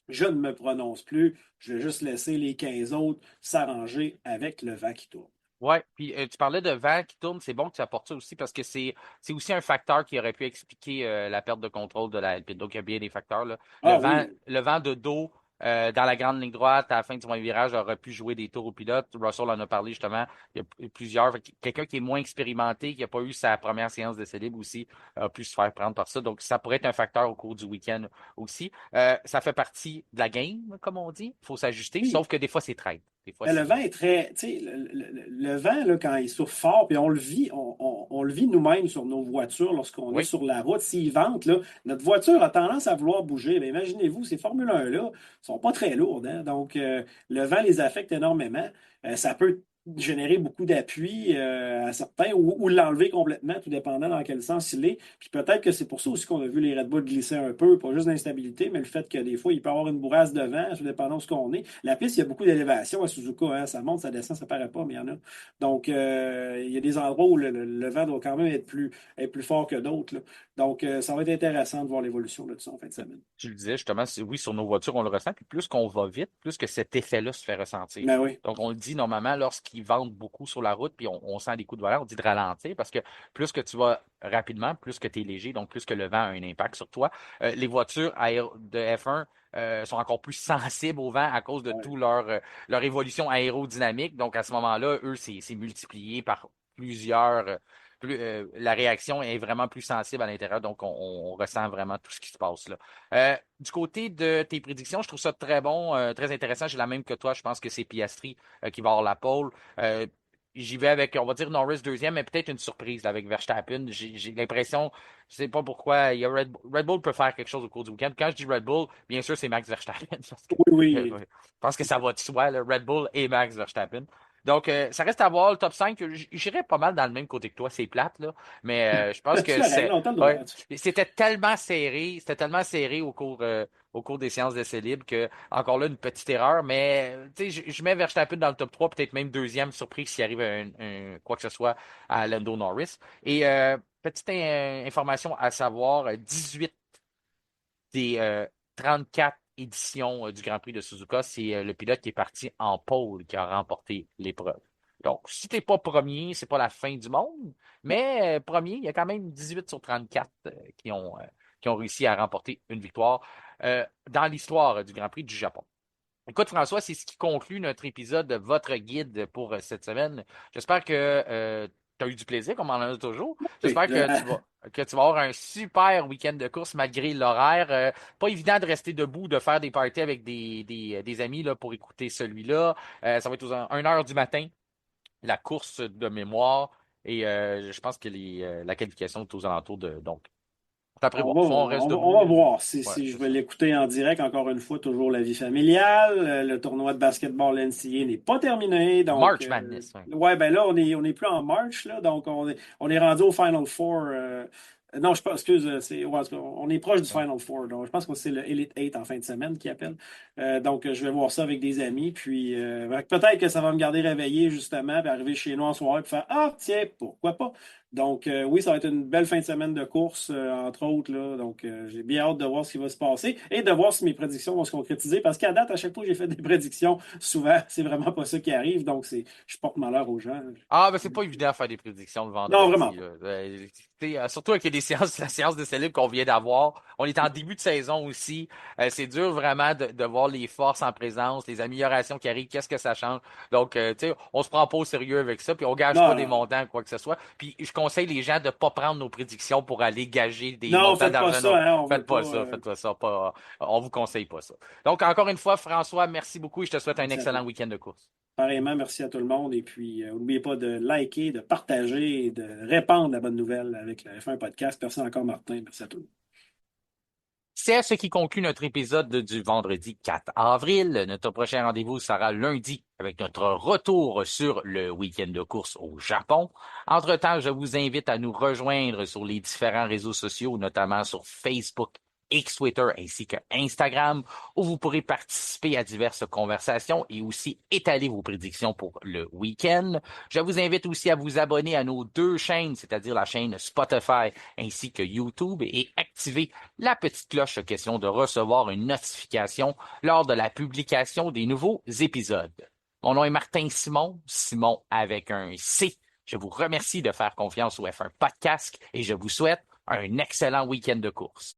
je ne me prononce plus. Je vais juste laisser les 15 autres s'arranger avec le vent qui tourne. Ouais, puis tu parlais de vent qui tourne, c'est bon que tu apportes ça aussi parce que c'est aussi un facteur qui aurait pu expliquer la perte de contrôle de la Alpine. Donc, il y a bien des facteurs, là. Ah oui, Le vent de dos dans la grande ligne droite à la fin du premier virage aurait pu jouer des tours au pilote. Russell en a parlé justement. Il y a plusieurs. Fait que quelqu'un qui est moins expérimenté, qui n'a pas eu sa première séance de libre aussi, a pu se faire prendre par ça. Donc, ça pourrait être un facteur au cours du week-end aussi. Ça fait partie de la game, comme on dit. Il faut s'ajuster, oui. sauf que des fois, c'est traite. Des fois, Mais le vent c'est. est très, tu sais, le vent, là, quand il souffle fort, puis on le vit, on le vit nous-mêmes sur nos voitures lorsqu'on est Oui. sur la route. S'il vente, là, notre voiture a tendance à vouloir bouger. Mais imaginez-vous, ces Formule 1-là sont pas très lourdes, hein. Donc, le vent les affecte énormément. Ça peut générer beaucoup d'appui à certains ou l'enlever complètement, tout dépendant dans quel sens il est. Puis peut-être que c'est pour ça aussi qu'on a vu les Red Bull glisser un peu, pas juste d'instabilité, mais le fait que des fois, il peut y avoir une bourrasse de vent, tout dépendant de ce qu'on est. La piste, il y a beaucoup d'élévation à Suzuka, hein. Ça monte, ça descend, ça paraît pas, mais il y en a. Donc, il y a des endroits où le vent doit quand même être plus fort que d'autres, là. Donc, ça va être intéressant de voir l'évolution de ça en fin de semaine. Tu le disais justement, oui, sur nos voitures, on le ressent, puis plus qu'on va vite, plus que cet effet-là se fait ressentir. Mais oui. Donc, on le dit normalement lorsqu'ils vendent beaucoup sur la route, puis on sent des coups de volant, on dit de ralentir, parce que plus que tu vas rapidement, plus que tu es léger, donc plus que le vent a un impact sur toi. Les voitures de F1 sont encore plus sensibles au vent à cause de Ouais. tout leur évolution aérodynamique. Donc, à ce moment-là, eux, c'est multiplié par plusieurs, la réaction est vraiment plus sensible à l'intérieur, donc on ressent vraiment tout ce qui se passe là. Du côté de tes prédictions, je trouve ça très bon, très intéressant. J'ai la même que toi. Je pense que c'est Piastri qui va avoir la pole. J'y vais avec, on va dire Norris deuxième, mais peut-être une surprise là, avec Verstappen. J'ai l'impression, je sais pas pourquoi, Red Bull peut faire quelque chose au cours du week-end. Quand je dis Red Bull, bien sûr, c'est Max Verstappen. Parce que, Oui, oui. je pense que ça va de soi, là, Red Bull et Max Verstappen. Donc, ça reste à voir le top 5. J'irais pas mal dans le même côté que toi. C'est plate, là. Mais je pense C'est que correct, non, t'as le droit. ouais, c'était tellement serré au cours des séances d'essai libre que, encore là, une petite erreur. Mais, tu sais, je mets Verstappen dans le top 3, peut-être même deuxième surprise s'il arrive quoi que ce soit à Lando Norris. Et petite information à savoir, 18 des 34 éditions du Grand Prix de Suzuka, c'est le pilote qui est parti en pole qui a remporté l'épreuve. Donc, si t'es pas premier, c'est pas la fin du monde, mais premier, il y a quand même 18 sur 34 qui ont réussi à remporter une victoire dans l'histoire du Grand Prix du Japon. Écoute, François, c'est ce qui conclut notre épisode de votre guide pour cette semaine. J'espère que tu as eu du plaisir, comme on en a toujours. Oui, J'espère que tu vas avoir un super week-end de course malgré l'horaire. Pas évident de rester debout, de faire des parties avec des amis là, pour écouter celui-là. Ça va être aux 1 heure du matin, la course de mémoire. Et je pense que la qualification est aux alentours de. Donc, après voir. Soit on reste on va debout. voir Ouais, si je c'est vais ça. l'écouter en direct. Encore une fois, toujours la vie familiale. Le tournoi de basketball NCAA n'est pas terminé. Donc, March Madness. Ouais. ouais, ben là, on est plus en March, là. Donc, on est rendu au Final Four. Non, je pense, excuse, ouais, en tout cas, on est proche du Ouais. Final Four. Donc, je pense que c'est le Elite 8 en fin de semaine qui appelle. Donc, je vais voir ça avec des amis. Puis, peut-être que ça va me garder réveillé, justement, puis arriver chez nous en soirée, puis faire ah, tiens, pourquoi pas? Donc, oui, ça va être une belle fin de semaine de course, entre autres, là. Donc, j'ai bien hâte de voir ce qui va se passer et de voir si mes prédictions vont se concrétiser. Parce qu'à date, à chaque fois que j'ai fait des prédictions, souvent, c'est vraiment pas ça qui arrive. Donc, je porte malheur aux gens. Ah, ben c'est pas évident de faire des prédictions le Non, vraiment vendredi, pas. là. Surtout avec les séances, la séance de célèbres qu'on vient d'avoir. On est en début de saison aussi. C'est dur vraiment de voir les forces en présence, les améliorations qui arrivent, qu'est-ce que ça change. Donc, tu sais, on se prend pas au sérieux avec ça, puis on gage pas Non, des non, non. montants, quoi que ce soit. Puis je conseille les gens de pas prendre nos prédictions pour aller gager des Non, montants faites pas d'argent. ça, Non, hein. On veut faites pas. pas ça, faites pas ça. Pas, on vous conseille pas ça. Donc, encore une fois, François, merci beaucoup et je te souhaite un Merci à toi. excellent week-end de course. Pareillement, merci à tout le monde. Et puis, n'oubliez pas de liker, de partager et de répandre la bonne nouvelle avec le F1 Podcast. Merci encore, Martin. Merci à tous. C'est ce qui conclut notre épisode du vendredi 4 avril. Notre prochain rendez-vous sera lundi avec notre retour sur le week-end de course au Japon. Entre-temps, je vous invite à nous rejoindre sur les différents réseaux sociaux, notamment sur Facebook, X Twitter ainsi que Instagram, où vous pourrez participer à diverses conversations et aussi étaler vos prédictions pour le week-end. Je vous invite aussi à vous abonner à nos deux chaînes, c'est-à-dire la chaîne Spotify ainsi que YouTube, et activer la petite cloche question de recevoir une notification lors de la publication des nouveaux épisodes. Mon nom est Martin Simon, Simon avec un C. Je vous remercie de faire confiance au F1 Podcast et je vous souhaite un excellent week-end de course.